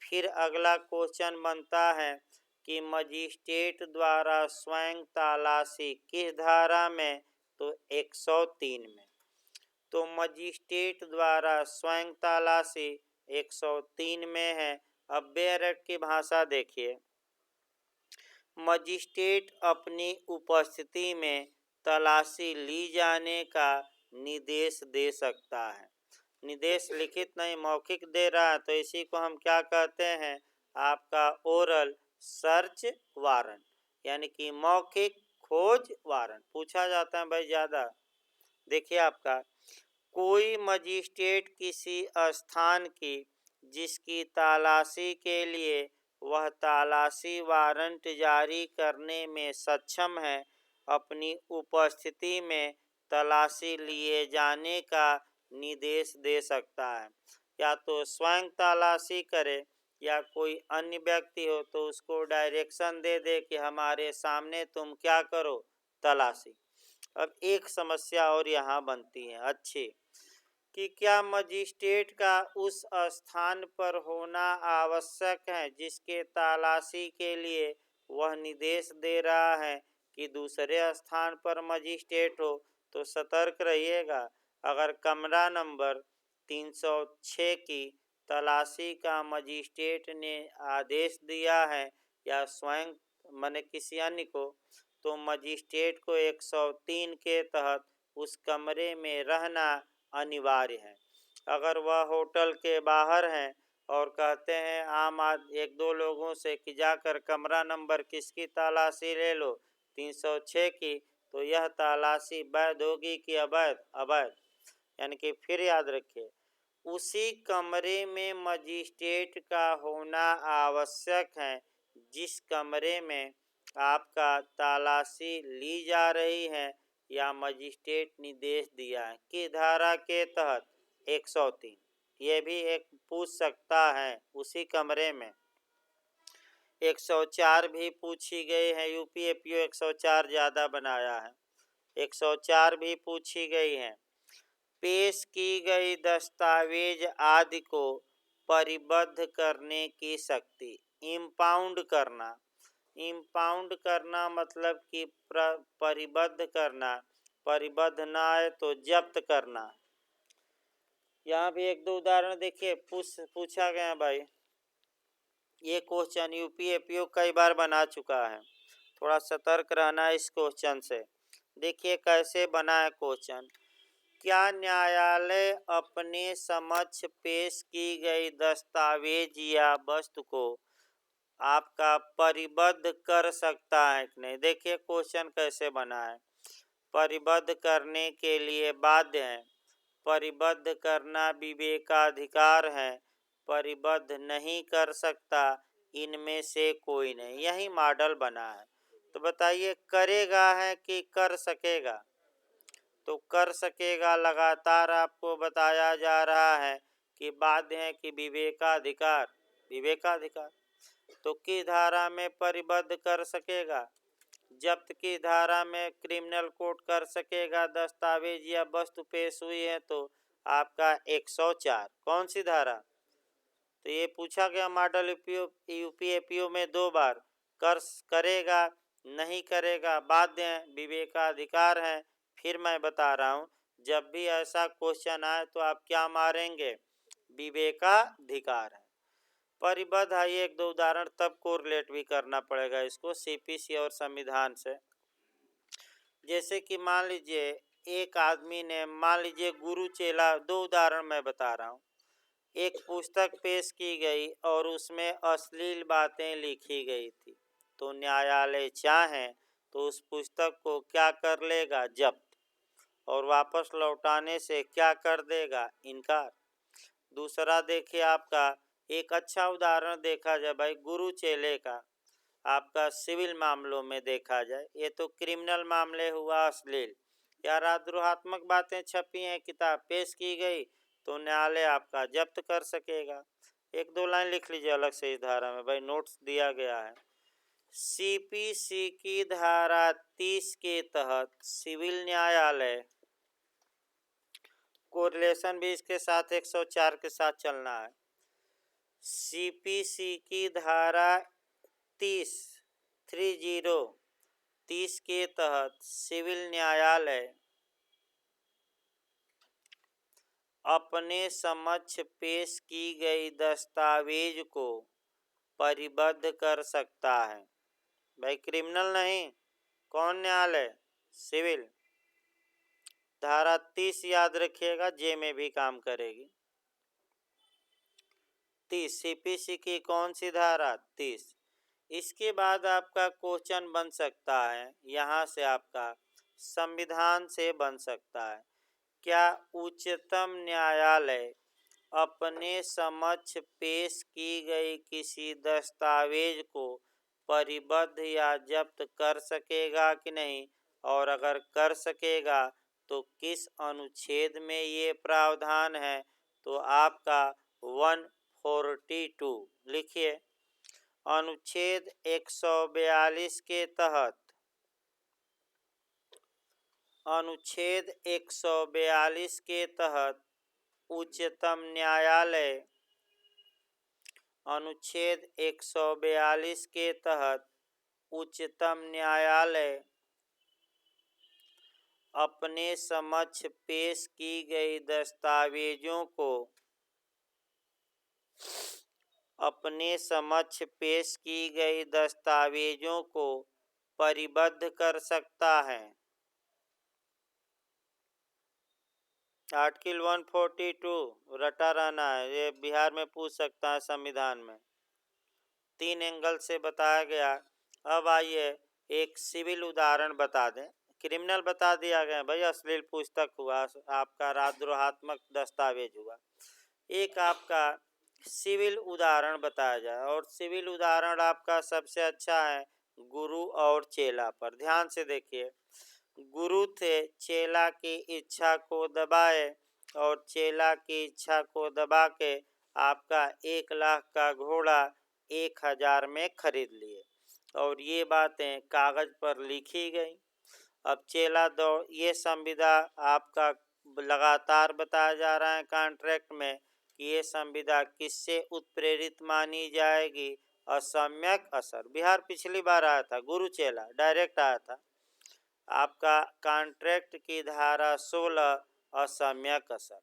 फिर अगला क्वेश्चन बनता है कि मजिस्ट्रेट द्वारा स्वयं तलाशी किस धारा में, तो 103 में। तो मजिस्ट्रेट द्वारा स्वयं तलाशी 103 में है। अब बेरट की भाषा देखिए, मजिस्ट्रेट अपनी उपस्थिति में तलाशी ली जाने का निर्देश दे सकता है। निर्देश लिखित नहीं, मौखिक दे रहा है, तो इसी को हम क्या कहते हैं, आपका ओरल सर्च वारंट, यानी कि मौखिक खोज वारंट। पूछा जाता है भाई ज़्यादा। देखिए, आपका कोई मजिस्ट्रेट किसी स्थान की जिसकी तलाशी के लिए वह तलाशी वारंट जारी करने में सक्षम है, अपनी उपस्थिति में तलाशी लिए जाने का निर्देश दे सकता है। या तो स्वयं तलाशी करे या कोई अन्य व्यक्ति हो तो उसको डायरेक्शन दे दे कि हमारे सामने तुम क्या करो, तलाशी। अब एक समस्या और यहाँ बनती है अच्छी, कि क्या मजिस्ट्रेट का उस स्थान पर होना आवश्यक है जिसके तलाशी के लिए वह निर्देश दे रहा है कि दूसरे स्थान पर मजिस्ट्रेट हो। तो सतर्क रहिएगा, अगर कमरा नंबर 306 की तलाशी का मजिस्ट्रेट ने आदेश दिया है या स्वयं माने किसी अन्य को, तो मजिस्ट्रेट को 103 के तहत उस कमरे में रहना अनिवार्य है। अगर वह होटल के बाहर हैं और कहते हैं एक दो लोगों से कि जाकर कमरा नंबर किसकी तलाशी ले लो, 306 की, तो यह तलाशी वैध होगी कि अवैध? अवैध। यानी कि फिर याद रखिए, उसी कमरे में मजिस्ट्रेट का होना आवश्यक है जिस कमरे में आपका तलाशी ली जा रही है या मजिस्ट्रेट निर्देश दिया है कि धारा के तहत 103। ये भी एक पूछ सकता है उसी कमरे में। 104 भी पूछी गई है, यूपीएपीओ 104 ज़्यादा बनाया है, 104 भी पूछी गई है। पेश की गई दस्तावेज आदि को परिबद्ध करने की शक्ति, इम्पाउंड करना। इम्पाउंड करना मतलब कि परिबद्ध करना, परिबद्ध ना है तो जब्त करना। यहाँ भी एक दो उदाहरण देखिए पूछा गया भाई। ये क्वेश्चन यूपीएपीओ कई बार बना चुका है, थोड़ा सतर्क रहना इस क्वेश्चन से। देखिए कैसे बना है क्वेश्चन। क्या न्यायालय अपने समक्ष पेश की गई दस्तावेज या वस्तु को आपका परिबद्ध कर सकता है कि नहीं? देखिए क्वेश्चन कैसे बना है। परिबद्ध करने के लिए बाध्य है, परिबद्ध करना विवेकाधिकार है, परिबद्ध नहीं कर सकता इनमें से कोई नहीं। यही मॉडल बना है। तो बताइए करेगा है कि कर सकेगा? तो कर सकेगा लगातार आपको बताया जा रहा है कि बाध्य है कि विवेकाधिकार, विवेकाधिकार। तो किस धारा में परिबद्ध कर सकेगा? जब्त की धारा में क्रिमिनल कोड कर सकेगा। दस्तावेज या वस्तु पेश हुई है तो आपका 104। कौन सी धारा? तो ये पूछा गया मॉडल यूपीएपीओ में 2 बार। करेगा, नहीं करेगा, बाध्य है, विवेकाधिकार है। फिर मैं बता रहा हूँ, जब भी ऐसा क्वेश्चन आए तो आप क्या मारेंगे? विवेकाधिकार है। परिबद्ध है, एक दो उदाहरण तब कोरिलेट भी करना पड़ेगा इसको सीपीसी और संविधान से। जैसे कि मान लीजिए एक आदमी ने, मान लीजिए गुरु चेला, 2 उदाहरण मैं बता रहा हूँ। एक पुस्तक पेश की गई और उसमें अश्लील बातें लिखी गई थी, तो न्यायालय चाहे तो उस पुस्तक को क्या कर लेगा? जब्त। और वापस लौटाने से क्या कर देगा? इनकार। दूसरा देखिए आपका एक अच्छा उदाहरण देखा जाए भाई, गुरु चेले का आपका सिविल मामलों में देखा जाए। ये तो क्रिमिनल मामले हुआ, अश्लील या राजद्रोहात्मक बातें छपी हैं, किताब पेश की गई, तो न्यायालय आपका जब्त कर सकेगा। एक दो लाइन लिख लीजिए अलग से इस धारा में भाई, नोट्स दिया गया है। सीपीसी की धारा 30 के तहत सिविल न्यायालय, कोरिलेशन भी इसके साथ 104 के साथ चलना है। सीपीसी की धारा 30 के तहत सिविल न्यायालय अपने समक्ष पेश की गई दस्तावेज को परिबद्ध कर सकता है। भाई क्रिमिनल नहीं, कौन न्यायालय? सिविल। धारा 30 याद रखिएगा, जे में भी काम करेगी। 30 सीपीसी की कौन सी धारा? 30। इसके बाद आपका क्वेश्चन बन सकता है, यहाँ से आपका संविधान से बन सकता है। क्या उच्चतम न्यायालय अपने समक्ष पेश की गई किसी दस्तावेज को परिबद्ध या जब्त कर सकेगा कि नहीं, और अगर कर सकेगा तो किस अनुच्छेद में ये प्रावधान है। तो आपका 142 लिखिए। अनुच्छेद 142 के तहत, अनुच्छेद 142 के तहत उच्चतम न्यायालय, अनुच्छेद 142 के तहत उच्चतम न्यायालय अपने समक्ष पेश की गई दस्तावेजों को, अपने समक्ष पेश की गई दस्तावेजों को परिबद्ध कर सकता है। आर्टिकल 142 रटा रहना है, ये बिहार में पूछ सकता है संविधान में। 3 एंगल से बताया गया। अब आइए एक सिविल उदाहरण बता दें। क्रिमिनल बता दिया गया भाई, अश्लील पुस्तक हुआ, आपका राजद्रोहात्मक दस्तावेज हुआ। एक आपका सिविल उदाहरण बताया जाए, और सिविल उदाहरण आपका सबसे अच्छा है गुरु और चेला पर। ध्यान से देखिए। गुरु थे, चेला की इच्छा को दबाए और चेला की इच्छा को दबा के आपका 1 लाख का घोड़ा 1000 में खरीद लिए, और ये बातें कागज पर लिखी गई। अब चेला दौड़, ये संविदा आपका लगातार बताया जा रहा है कॉन्ट्रैक्ट में कि ये संविदा किससे उत्प्रेरित मानी जाएगी, असम्यक असर। बिहार पिछली बार आया था, गुरु चेला डायरेक्ट आया था। आपका कॉन्ट्रैक्ट की धारा 16 असम्यक असर।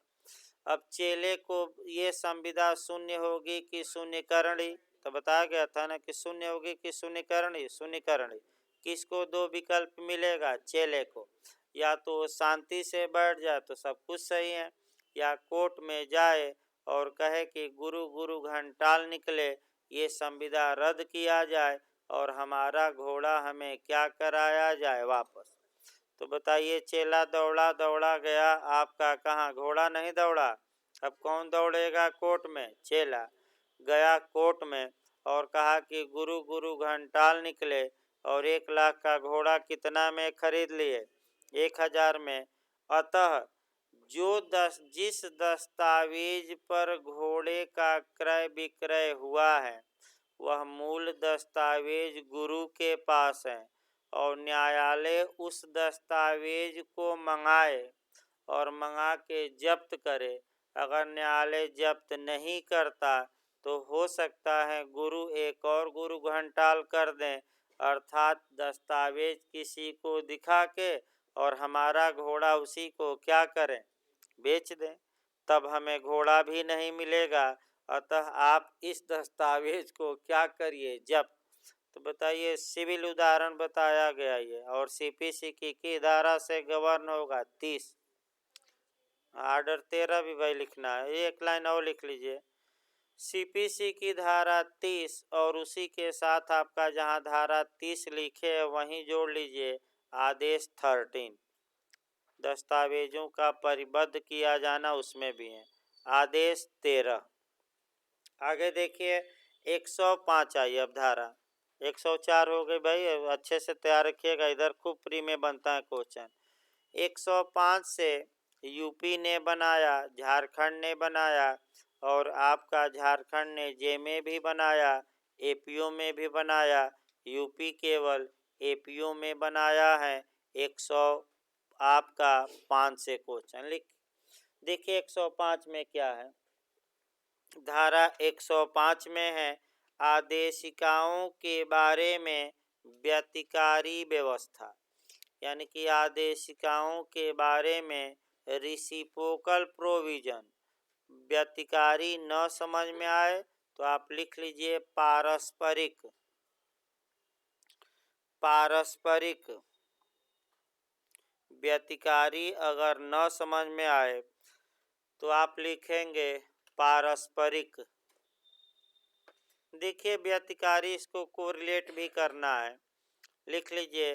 अब चेले को ये संविदा शून्य होगी कि शून्यकरणी, तो बताया गया था ना कि शून्य होगी कि शून्यकरणी। शून्यकरणी किसको 2 विकल्प मिलेगा, चेले को। या तो शांति से बैठ जाए तो सब कुछ सही है, या कोर्ट में जाए और कहे कि गुरु गुरु घंटाल निकले, ये संविदा रद्द किया जाए और हमारा घोड़ा हमें क्या कराया जाए वापस। तो बताइए, चेला दौड़ा दौड़ा गया आपका कहाँ, घोड़ा नहीं दौड़ा। अब कौन दौड़ेगा कोर्ट में, चेला गया कोर्ट में और कहा कि गुरु गुरु घंटाल निकले और 1 लाख का घोड़ा कितना में खरीद लिए, 1000 में। अतः जिस दस्तावेज पर घोड़े का क्रय विक्रय हुआ है वह मूल दस्तावेज गुरु के पास है, और न्यायालय उस दस्तावेज को मंगाए और मंगा के जब्त करे। अगर न्यायालय जब्त नहीं करता तो हो सकता है गुरु एक और गुरु घंटाल कर दें, अर्थात दस्तावेज किसी को दिखा के और हमारा घोड़ा उसी को क्या करें, बेच दें। तब हमें घोड़ा भी नहीं मिलेगा। अतः आप इस दस्तावेज को क्या करिए, जब्त। तो बताइए, सिविल उदाहरण बताया गया ये, और सीपीसी की धारा से गवर्न होगा 30। आर्डर 13 भी भाई लिखना है, एक लाइन और लिख लीजिए। सीपीसी की धारा 30 और उसी के साथ आपका जहां धारा 30 लिखे है वहीं जोड़ लीजिए आदेश 13, दस्तावेजों का परिबद्ध किया जाना उसमें भी है आदेश 13। आगे देखिए 105 आई। अब धारा 104 हो गई भाई, अच्छे से तैयार रखिएगा, इधर खूब प्री में बनता है क्वेश्चन। 105 से यूपी ने बनाया, झारखंड ने बनाया, और आपका झारखंड ने जे में भी बनाया, एपीओ में भी बनाया, यूपी केवल एपीओ में बनाया है। 100 आपका 5 से क्वेश्चन लिख देखिए 105 में क्या है। धारा 105 में है आदेशिकाओं के बारे में व्यतिकारी व्यवस्था, यानी कि आदेशिकाओं के बारे में रिसिप्रोकल प्रोविजन। व्यतिकारी न समझ में आए तो आप लिख लीजिए पारस्परिक। पारस्परिक व्यतिकारी अगर न समझ में आए तो आप लिखेंगे पारस्परिक। देखिए व्यतिकारी, इसको कोरिलेट भी करना है, लिख लीजिए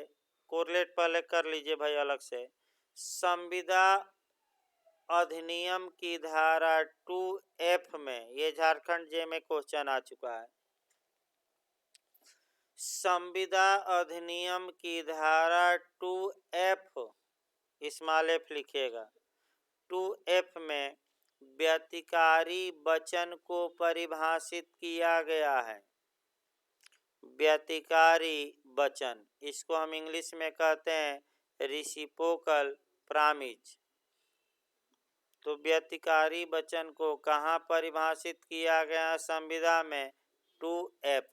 कोरिलेट पहले कर लीजिए भाई अलग से। संविदा अधिनियम की धारा 2F में, ये झारखंड जे में क्वेश्चन आ चुका है, संविदा अधिनियम की धारा 2F, स्मॉल f लिखिएगा, 2F में व्यतिकारी वचन को परिभाषित किया गया है। व्यतिकारी वचन, इसको हम इंग्लिश में कहते हैं रेसिप्रोकल प्रॉमिस। तो व्यतिकारी वचन को कहाँ परिभाषित किया गया संविदा में? 2F।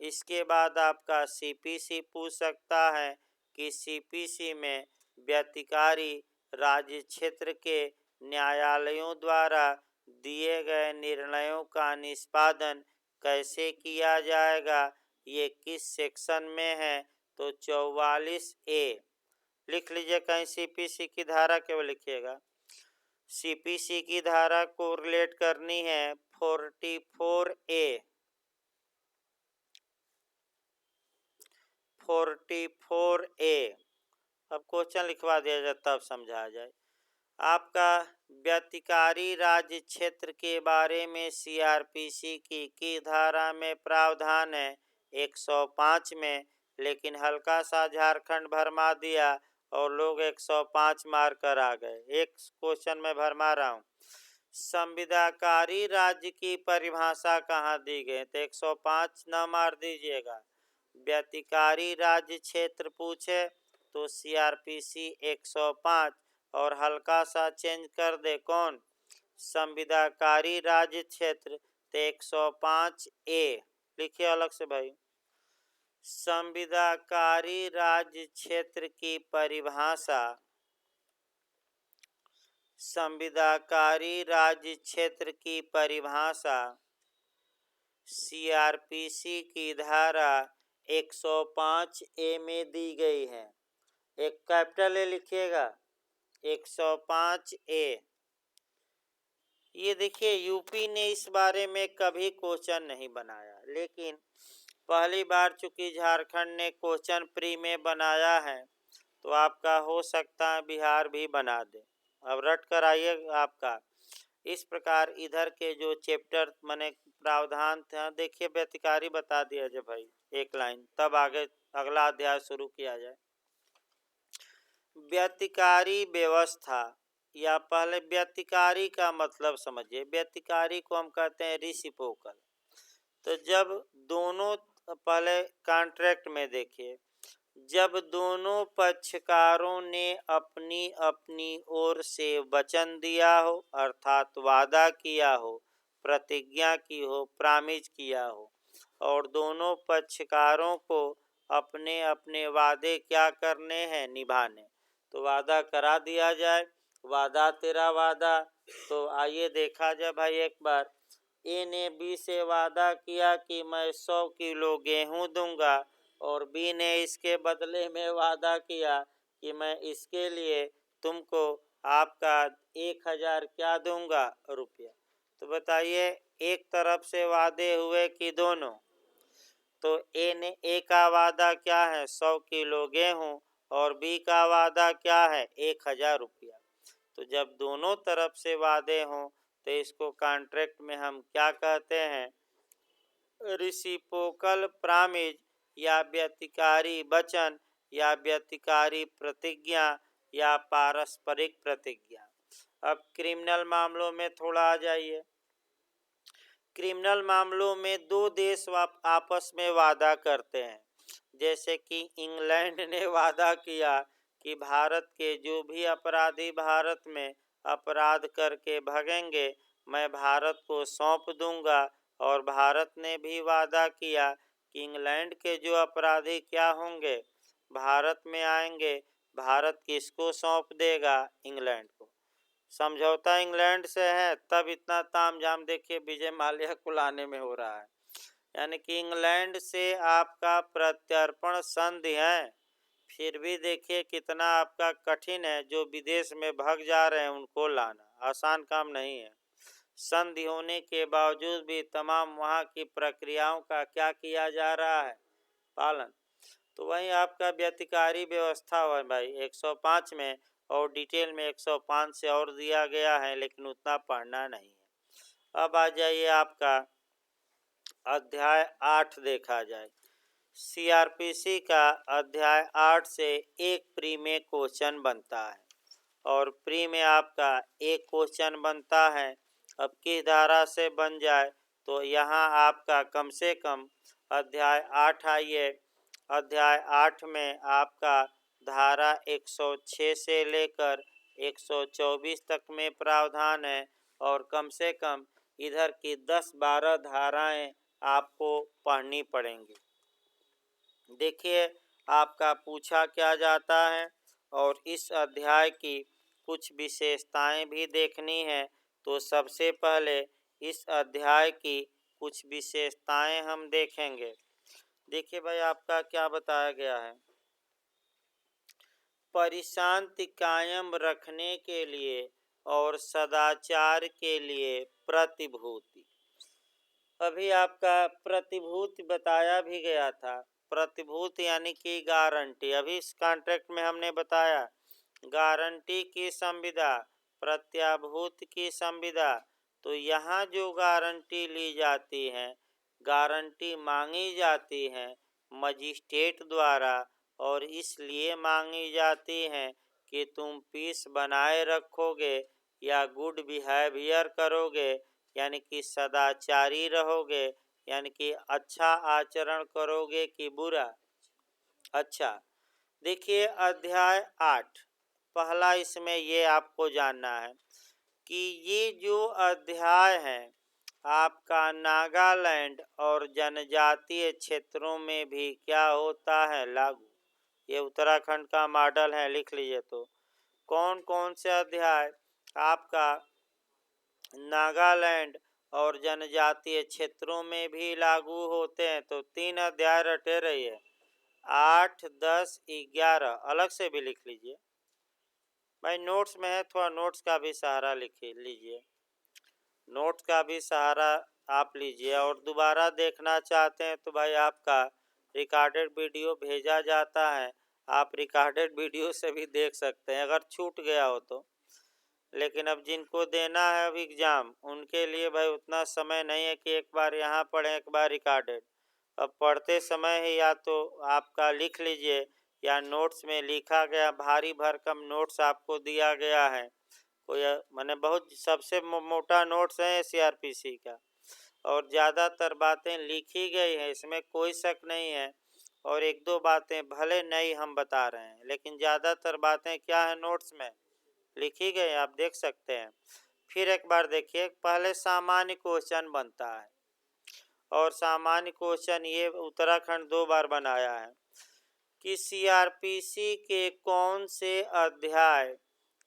इसके बाद आपका CPC पूछ सकता है कि CPC में व्यतिकारी राज्य क्षेत्र के न्यायालयों द्वारा दिए गए निर्णयों का निष्पादन कैसे किया जाएगा, ये किस सेक्शन में है? तो 44A लिख लीजिए, कहीं CPC की धारा केवल लिखिएगा। CPC की धारा को रिलेट करनी है 44A। 44A अब क्वेश्चन लिखवा दिया जाए तब समझा जाए। आपका व्यतिकारी राज्य क्षेत्र के बारे में CRPC की धारा में प्रावधान है 105 में, लेकिन हल्का सा झारखंड भरमा दिया और लोग 105 मार कर आ गए। एक क्वेश्चन में भरमा रहा हूँ, संविदाकारी राज्य की परिभाषा कहाँ दी गई? तो 105 न मार दीजिएगा। व्यतिकारी राज्य क्षेत्र पूछे तो CRPC 105 और हल्का सा चेंज कर दे, कौन? संविदाकारी राज्य क्षेत्र, तो 105A लिखिए अलग से भाई। संविदाकारी राज्य क्षेत्र की परिभाषा, संविदाकारी राज्य क्षेत्र की परिभाषा CRPC की धारा 105A में दी गई है। एक कैपिटल ए लिखिएगा, 105A। ये देखिए यूपी ने इस बारे में कभी क्वेश्चन नहीं बनाया, लेकिन पहली बार चूंकि झारखंड ने क्वेश्चन प्री में बनाया है तो आपका हो सकता है बिहार भी बना दे। अब रट कर आइए आपका इस प्रकार इधर के जो चैप्टर माने प्रावधान थे, देखिए व्यतिकारी बता दिया जाए भाई एक लाइन, तब आगे अगला अध्याय शुरू किया जाए। व्यतिकारी व्यवस्था, या पहले व्यतिकारी का मतलब समझिए। व्यतिकारी को हम कहते हैं रेसिप्रोकल। तो जब दोनों, पहले कॉन्ट्रैक्ट में देखिए, जब दोनों पक्षकारों ने अपनी अपनी ओर से वचन दिया हो, अर्थात वादा किया हो, प्रतिज्ञा की हो, प्रॉमिस किया हो, और दोनों पक्षकारों को अपने अपने वादे क्या करने हैं? निभाने, तो वादा करा दिया जाए। वादा तेरा वादा। तो आइए देखा जाए भाई एक बार। ए ने बी से वादा किया कि मैं 100 किलो गेहूं दूंगा, और बी ने इसके बदले में वादा किया कि मैं इसके लिए तुमको आपका 1000 क्या दूंगा? रुपया। तो बताइए एक तरफ से वादे हुए कि दोनों? तो ए का वादा क्या है? 100 किलो गेहूं, और बी का वादा क्या है? 1000 रुपया। तो जब दोनों तरफ से वादे हों तो इसको कॉन्ट्रैक्ट में हम क्या कहते हैं? रेसिप्रोकल प्रॉमिस, या व्यतिकारी वचन, या व्यतिकारी प्रतिज्ञा, या पारस्परिक प्रतिज्ञा। अब क्रिमिनल मामलों में थोड़ा आ जाइए। क्रिमिनल मामलों में दो देश आपस में वादा करते हैं, जैसे कि इंग्लैंड ने वादा किया कि भारत के जो भी अपराधी भारत में अपराध करके भगेंगे मैं भारत को सौंप दूंगा, और भारत ने भी वादा किया कि इंग्लैंड के जो अपराधी क्या होंगे? भारत में आएंगे, भारत किसको सौंप देगा? इंग्लैंड को। समझौता इंग्लैंड से है, तब इतना तामझाम देखिए विजय माल्या को लाने में हो रहा है। यानी कि इंग्लैंड से आपका प्रत्यर्पण संधि है, फिर भी देखिए कितना आपका कठिन है। जो विदेश में भाग जा रहे हैं उनको लाना आसान काम नहीं है। संधि होने के बावजूद भी तमाम वहाँ की प्रक्रियाओं का क्या किया जा रहा है? पालन। तो वहीं आपका व्यतिकारी व्यवस्था हुआ भाई 105 में, और डिटेल में 105 से और दिया गया है, लेकिन उतना पढ़ना नहीं है। अब आ जाइए आपका अध्याय 8 देखा जाए। सीआरपीसी का अध्याय 8 से एक प्री में क्वेश्चन बनता है और प्री में आपका एक क्वेश्चन बनता है। अब किस धारा से बन जाए तो यहाँ आपका कम से कम अध्याय 8 आइए। अध्याय 8 में आपका धारा 106 से लेकर 124 तक में प्रावधान है और कम से कम इधर की 10-12 धाराएं आपको पढ़नी पड़ेंगी। देखिए आपका पूछा क्या जाता है और इस अध्याय की कुछ विशेषताएं भी देखनी है। तो सबसे पहले इस अध्याय की कुछ विशेषताएं हम देखेंगे। देखिए भाई आपका क्या बताया गया है, परिशांति कायम रखने के लिए और सदाचार के लिए प्रतिभूति। अभी आपका प्रतिभूति बताया भी गया था। प्रतिभूति यानी कि गारंटी। अभी इस कॉन्ट्रैक्ट में हमने बताया गारंटी की संविदा, प्रत्याभूति की संविदा। तो यहाँ जो गारंटी ली जाती है, गारंटी मांगी जाती है मजिस्ट्रेट द्वारा, और इसलिए मांगी जाती है कि तुम पीस बनाए रखोगे या गुड बिहेवियर करोगे, यानी कि सदाचारी रहोगे, यानी कि अच्छा आचरण करोगे कि बुरा। अच्छा देखिए अध्याय 8 पहला, इसमें ये आपको जानना है कि ये जो अध्याय है आपका नागालैंड और जनजातीय क्षेत्रों में भी क्या होता है, लागू। ये उत्तराखंड का मॉडल है, लिख लीजिए। तो कौन कौन से अध्याय आपका नागालैंड और जनजातीय क्षेत्रों में भी लागू होते हैं? तो 3 अध्याय रटे रहिए, 8, 10, 11 अलग से भी लिख लीजिए भाई। नोट्स में है, थोड़ा नोट्स का भी सहारा लिख लीजिए, नोट्स का भी सहारा आप लीजिए। और दोबारा देखना चाहते हैं तो भाई आपका रिकॉर्डेड वीडियो भेजा जाता है, आप रिकॉर्डेड वीडियो से भी देख सकते हैं अगर छूट गया हो तो। लेकिन अब जिनको देना है अब एग्ज़ाम, उनके लिए भाई उतना समय नहीं है कि एक बार यहाँ पढ़ें एक बार रिकॉर्डेड। अब पढ़ते समय ही या तो आपका लिख लीजिए या नोट्स में लिखा गया भारी भरकम नोट्स आपको दिया गया है। कोई मैंने बहुत सबसे मोटा नोट्स है सीआरपीसी का, और ज़्यादातर बातें लिखी गई हैं, इसमें कोई शक नहीं है। और एक दो बातें भले नहीं हम बता रहे हैं, लेकिन ज़्यादातर बातें क्या है नोट्स में लिखी गई, आप देख सकते हैं। फिर एक बार देखिए, पहले सामान्य क्वेश्चन बनता है और सामान्य क्वेश्चन ये उत्तराखंड 2 बार बनाया है कि सीआरपीसी के कौन से अध्याय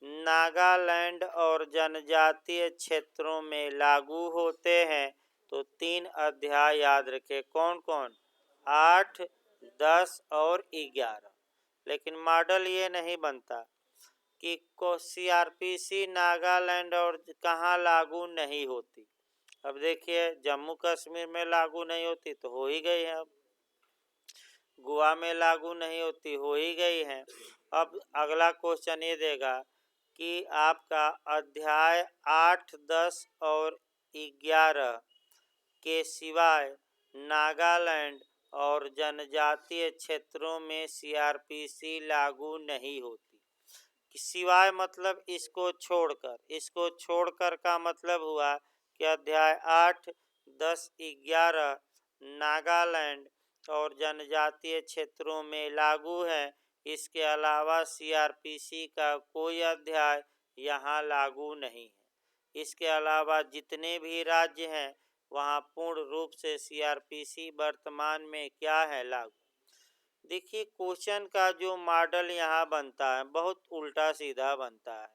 नागालैंड और जनजातीय क्षेत्रों में लागू होते हैं। तो 3 अध्याय याद रखें, कौन कौन, 8, 10 और 11। लेकिन मॉडल ये नहीं बनता कि सीआरपीसी नागालैंड और कहाँ लागू नहीं होती। अब देखिए जम्मू कश्मीर में लागू नहीं होती तो हो ही गई है, अब गोवा में लागू नहीं होती हो ही गई है। अब अगला क्वेश्चन ये देगा कि आपका अध्याय 8, 10 और 11 के सिवाय नागालैंड और जनजातीय क्षेत्रों में सीआरपीसी लागू नहीं होती। सिवाय मतलब इसको छोड़कर, इसको छोड़कर का मतलब हुआ कि अध्याय 8, 10, 11 नागालैंड और जनजातीय क्षेत्रों में लागू है। इसके अलावा सीआरपीसी का कोई अध्याय यहाँ लागू नहीं है। इसके अलावा जितने भी राज्य हैं वहाँ पूर्ण रूप से सीआरपीसी वर्तमान में क्या है, लागू। देखिए क्वेश्चन का जो मॉडल यहाँ बनता है बहुत उल्टा सीधा बनता है।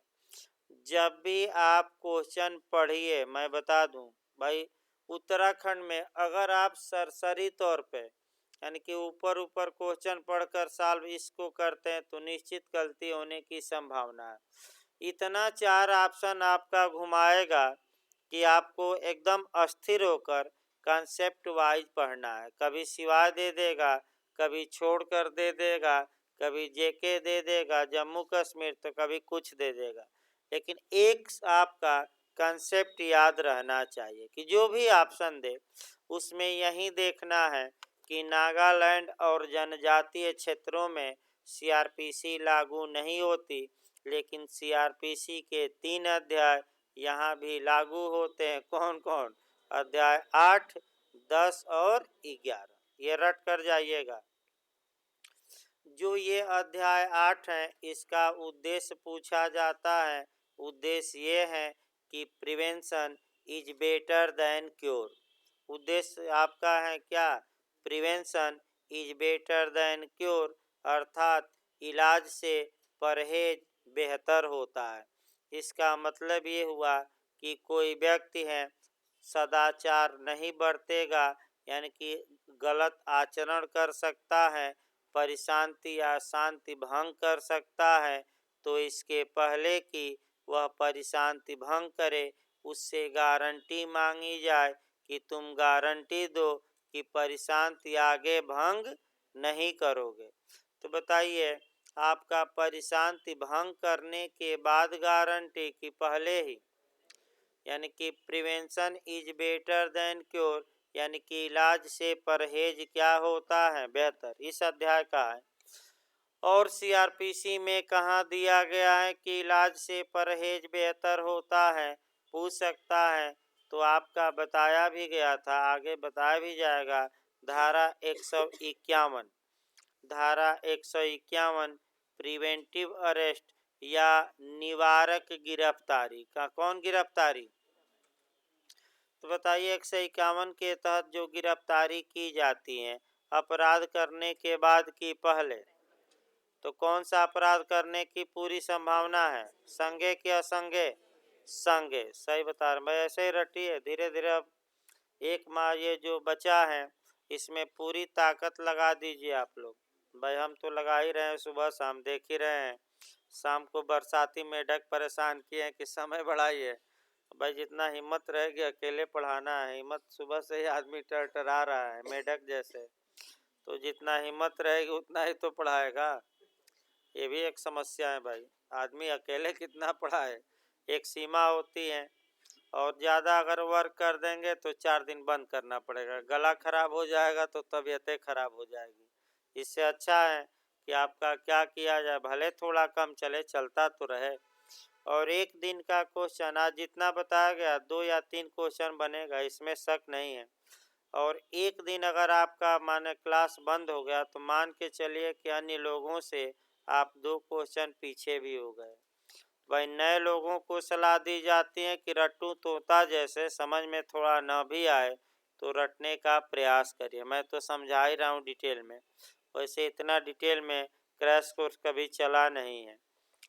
जब भी आप क्वेश्चन पढ़िए, मैं बता दूं भाई, उत्तराखंड में अगर आप सरसरी तौर पे यानी कि ऊपर ऊपर क्वेश्चन पढ़कर सॉल्व इसको करते हैं तो निश्चित गलती होने की संभावना है। इतना 4 ऑप्शन आपका घुमाएगा कि आपको एकदम अस्थिर होकर कंसेप्ट वाइज पढ़ना है। कभी सिवाय दे देगा, कभी छोड़ कर दे देगा, कभी जेके दे देगा जम्मू कश्मीर, तो कभी कुछ दे देगा। लेकिन एक आपका कंसेप्ट याद रहना चाहिए कि जो भी ऑप्शन दे उसमें यही देखना है कि नागालैंड और जनजातीय क्षेत्रों में सीआरपीसी लागू नहीं होती, लेकिन सीआरपीसी के 3 अध्याय यहाँ भी लागू होते हैं। कौन कौन? अध्याय 8, 10 और 11, ये रट कर जाइएगा। जो ये अध्याय 8 है, इसका उद्देश्य पूछा जाता है। उद्देश्य ये है कि prevention is better than cure. उद्देश्य आपका है क्या? Prevention is better than cure, अर्थात इलाज से परहेज बेहतर होता है। इसका मतलब ये हुआ कि कोई व्यक्ति है सदाचार नहीं बरतेगा, यानी कि गलत आचरण कर सकता है, परिशांति या शांति भंग कर सकता है, तो इसके पहले कि वह परिशांति भंग करे उससे गारंटी मांगी जाए कि तुम गारंटी दो कि परिशांति आगे भंग नहीं करोगे। तो बताइए, आपका परिशांति भंग करने के बाद गारंटी कि पहले ही? यानी कि prevention is better than cure, यानी कि इलाज से परहेज क्या होता है? बेहतर। इस अध्याय का है। और सीआरपीसी में कहाँ दिया गया है कि इलाज से परहेज बेहतर होता है? पूछ सकता है। तो आपका बताया भी गया था, आगे बताया भी जाएगा। धारा 151, धारा 151 प्रिवेंटिव अरेस्ट या निवारक गिरफ्तारी का। कौन गिरफ्तारी? तो बताइए, 151 के तहत जो गिरफ्तारी की जाती है अपराध करने के बाद की पहले, तो कौन सा अपराध करने की पूरी संभावना है? संज्ञेय कि असंज्ञेय? संज्ञेय। सही बता रहे भाई, ऐसे ही रटिए धीरे धीरे। अब एक माह ये जो बचा है इसमें पूरी ताकत लगा दीजिए आप लोग। भाई हम तो लगा ही रहे हैं, सुबह शाम देख ही रहे हैं। शाम को बरसाती मेढक परेशान किए हैं कि समय बढ़ाइए। भाई जितना हिम्मत रहेगी अकेले पढ़ाना है। हिम्मत सुबह से ही आदमी टरटरा रहा है मेढक जैसे, तो जितना हिम्मत रहेगी उतना ही तो पढ़ाएगा। ये भी एक समस्या है भाई, आदमी अकेले कितना पढ़ाए, एक सीमा होती है। और ज़्यादा अगर वर्क कर देंगे तो 4 दिन बंद करना पड़ेगा, गला खराब हो जाएगा तो तबीयतें खराब हो जाएगी। इससे अच्छा है कि आपका क्या किया जाए, भले थोड़ा कम चले, चलता तो रहे। और एक दिन का क्वेश्चन आज जितना बताया गया 2 या 3 क्वेश्चन बनेगा, इसमें शक नहीं है। और एक दिन अगर आपका माने क्लास बंद हो गया तो मान के चलिए कि अन्य लोगों से आप 2 क्वेश्चन पीछे भी हो गए। भाई नए लोगों को सलाह दी जाती है कि रट्टू तोता जैसे समझ में थोड़ा न भी आए तो रटने का प्रयास करिए। मैं तो समझा ही रहा हूँ डिटेल में, वैसे इतना डिटेल में क्रैश कोर्स कभी चला नहीं है।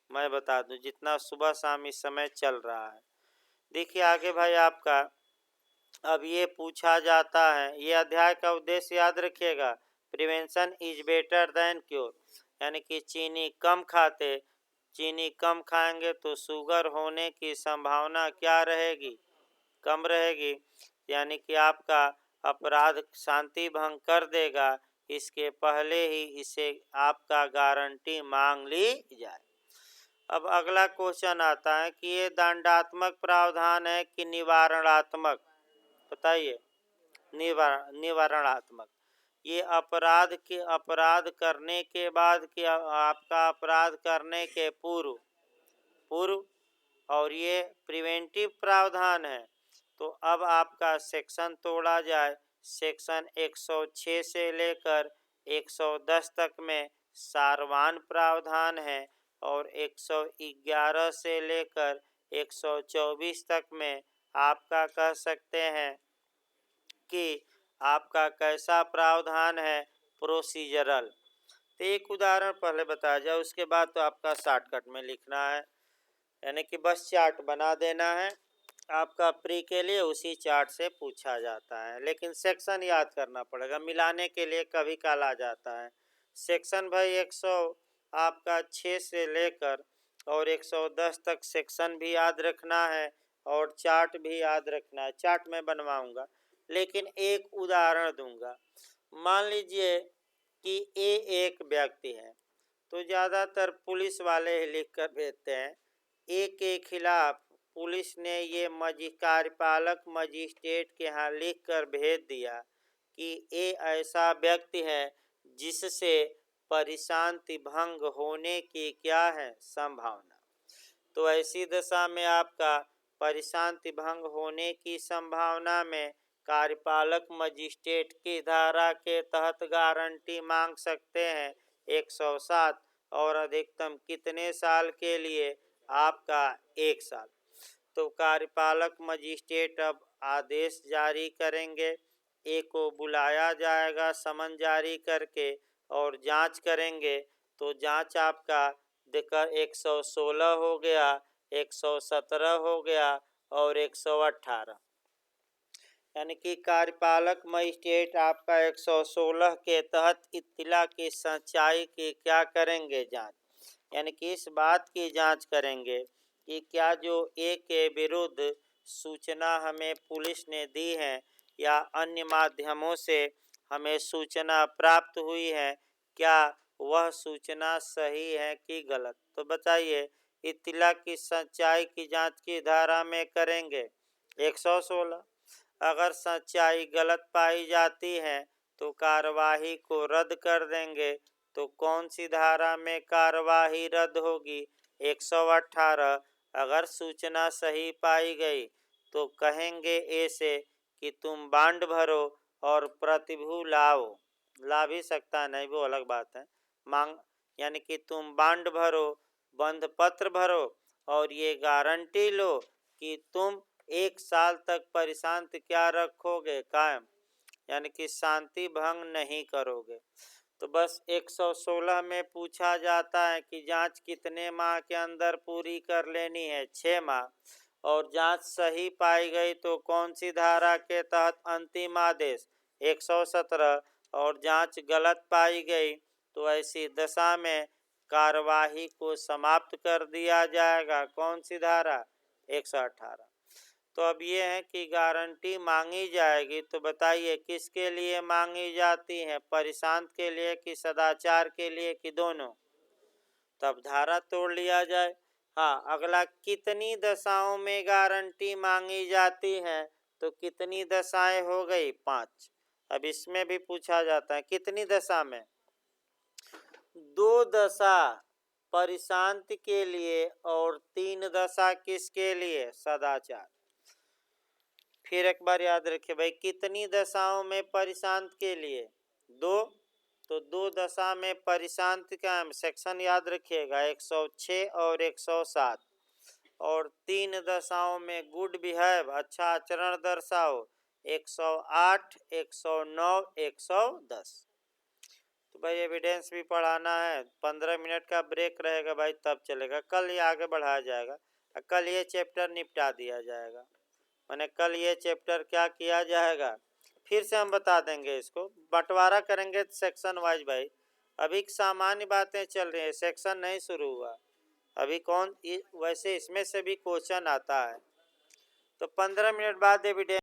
मैं बता दूं जितना सुबह शाम इस समय चल रहा है। देखिए आगे भाई आपका अब ये पूछा जाता है, ये अध्याय का उद्देश्य याद रखिएगा, prevention is better than cure, यानी कि चीनी कम खाते, चीनी कम खाएंगे तो शुगर होने की संभावना क्या रहेगी? कम रहेगी। यानी कि आपका अपराध शांति भंग कर देगा, इसके पहले ही इसे आपका गारंटी मांग ली जाए। अब अगला क्वेश्चन आता है कि ये दंडात्मक प्रावधान है कि निवारणात्मक? बताइए। निवारणात्मक। ये अपराध करने के बाद कि आपका अपराध करने के पूर्व और ये प्रिवेंटिव प्रावधान है। तो अब आपका सेक्शन तोड़ा जाए, सेक्शन 106 से लेकर 110 तक में सारवान प्रावधान है और 111 से लेकर 124 तक में आपका कह सकते हैं कि आपका कैसा प्रावधान है? प्रोसीजरल। तो एक उदाहरण पहले बताया जाए, उसके बाद तो आपका शॉर्टकट में लिखना है, यानी कि बस चार्ट बना देना है आपका प्री के लिए, उसी चार्ट से पूछा जाता है। लेकिन सेक्शन याद करना पड़ेगा, मिलाने के लिए कभी काल आ जाता है। सेक्शन भाई 100 आपका 6 से लेकर और 110 तक सेक्शन भी याद रखना है और चार्ट भी याद रखना है। चार्ट मैं बनवाऊंगा, लेकिन एक उदाहरण दूंगा। मान लीजिए कि ए एक व्यक्ति है, तो ज़्यादातर पुलिस वाले ही लिख कर भेजते हैं। ए के खिलाफ पुलिस ने ये कार्यपालक मजिस्ट्रेट के यहाँ लिख कर भेज दिया कि ए ऐसा व्यक्ति है जिससे परिशांति भंग होने की क्या है संभावना। तो ऐसी दशा में आपका परिशांति भंग होने की संभावना में कार्यपालक मजिस्ट्रेट की धारा के तहत गारंटी मांग सकते हैं 107 और अधिकतम कितने साल के लिए? आपका 1 साल। तो कार्यपालक मजिस्ट्रेट अब आदेश जारी करेंगे, ए को बुलाया जाएगा समन जारी करके और जांच करेंगे। तो जांच आपका देखकर 116 हो गया, 117 हो गया और 118, यानी कि कार्यपालक मजिस्ट्रेट आपका 116 के तहत इत्तिला की सच्चाई की क्या करेंगे? जांच, यानी कि इस बात की जांच करेंगे कि क्या जो ए के विरुद्ध सूचना हमें पुलिस ने दी है या अन्य माध्यमों से हमें सूचना प्राप्त हुई है, क्या वह सूचना सही है कि गलत। तो बताइए, इत्तिला की सच्चाई की जांच की धारा में करेंगे 116। अगर सच्चाई गलत पाई जाती है तो कार्यवाही को रद्द कर देंगे। तो कौन सी धारा में कार्यवाही रद्द होगी? 118। अगर सूचना सही पाई गई तो कहेंगे ए से कि तुम बांड भरो और प्रतिभू लाओ, ला भी सकता नहीं, वो अलग बात है, मांग, यानी कि तुम बांड भरो, बंध पत्र भरो और ये गारंटी लो कि तुम 1 साल तक परिशांति क्या रखोगे? कायम, यानी कि शांति भंग नहीं करोगे। तो बस 116 में पूछा जाता है कि जांच कितने माह के अंदर पूरी कर लेनी है? 6 माह। और जांच सही पाई गई तो कौन सी धारा के तहत अंतिम आदेश? 117। और जांच गलत पाई गई तो ऐसी दशा में कार्यवाही को समाप्त कर दिया जाएगा। कौन सी धारा? 118। तो अब ये है कि गारंटी मांगी जाएगी, तो बताइए किसके लिए मांगी जाती है? परिशांत के लिए कि सदाचार के लिए कि दोनों? तब धारा तोड़ लिया जाए। हाँ, अगला, कितनी दशाओं में गारंटी मांगी जाती है? तो कितनी दशाएं हो गई? 5। अब इसमें भी पूछा जाता है कितनी दशा में? 2 दशा परिशांत के लिए और 3 दशा किसके लिए? सदाचार। फिर एक बार याद रखिए भाई, कितनी दशाओं में परिशांत के लिए? 2। तो 2 दशा में परिशांत का सेक्शन याद रखिएगा 106 और 107। और 3 दशाओं में गुड बिहेव, अच्छा आचरण दर्शाओ, 108, 109, 110। तो भाई एविडेंस भी पढ़ाना है, 15 मिनट का ब्रेक रहेगा भाई, तब चलेगा। कल ये आगे बढ़ाया जाएगा, कल ये चैप्टर निपटा दिया जाएगा। मैंने कल ये चैप्टर क्या किया जाएगा फिर से हम बता देंगे, इसको बंटवारा करेंगे सेक्शन वाइज भाई। अभी सामान्य बातें चल रही है, सेक्शन नहीं शुरू हुआ अभी। वैसे इसमें से भी क्वेश्चन आता है। तो 15 मिनट बाद एविडेंस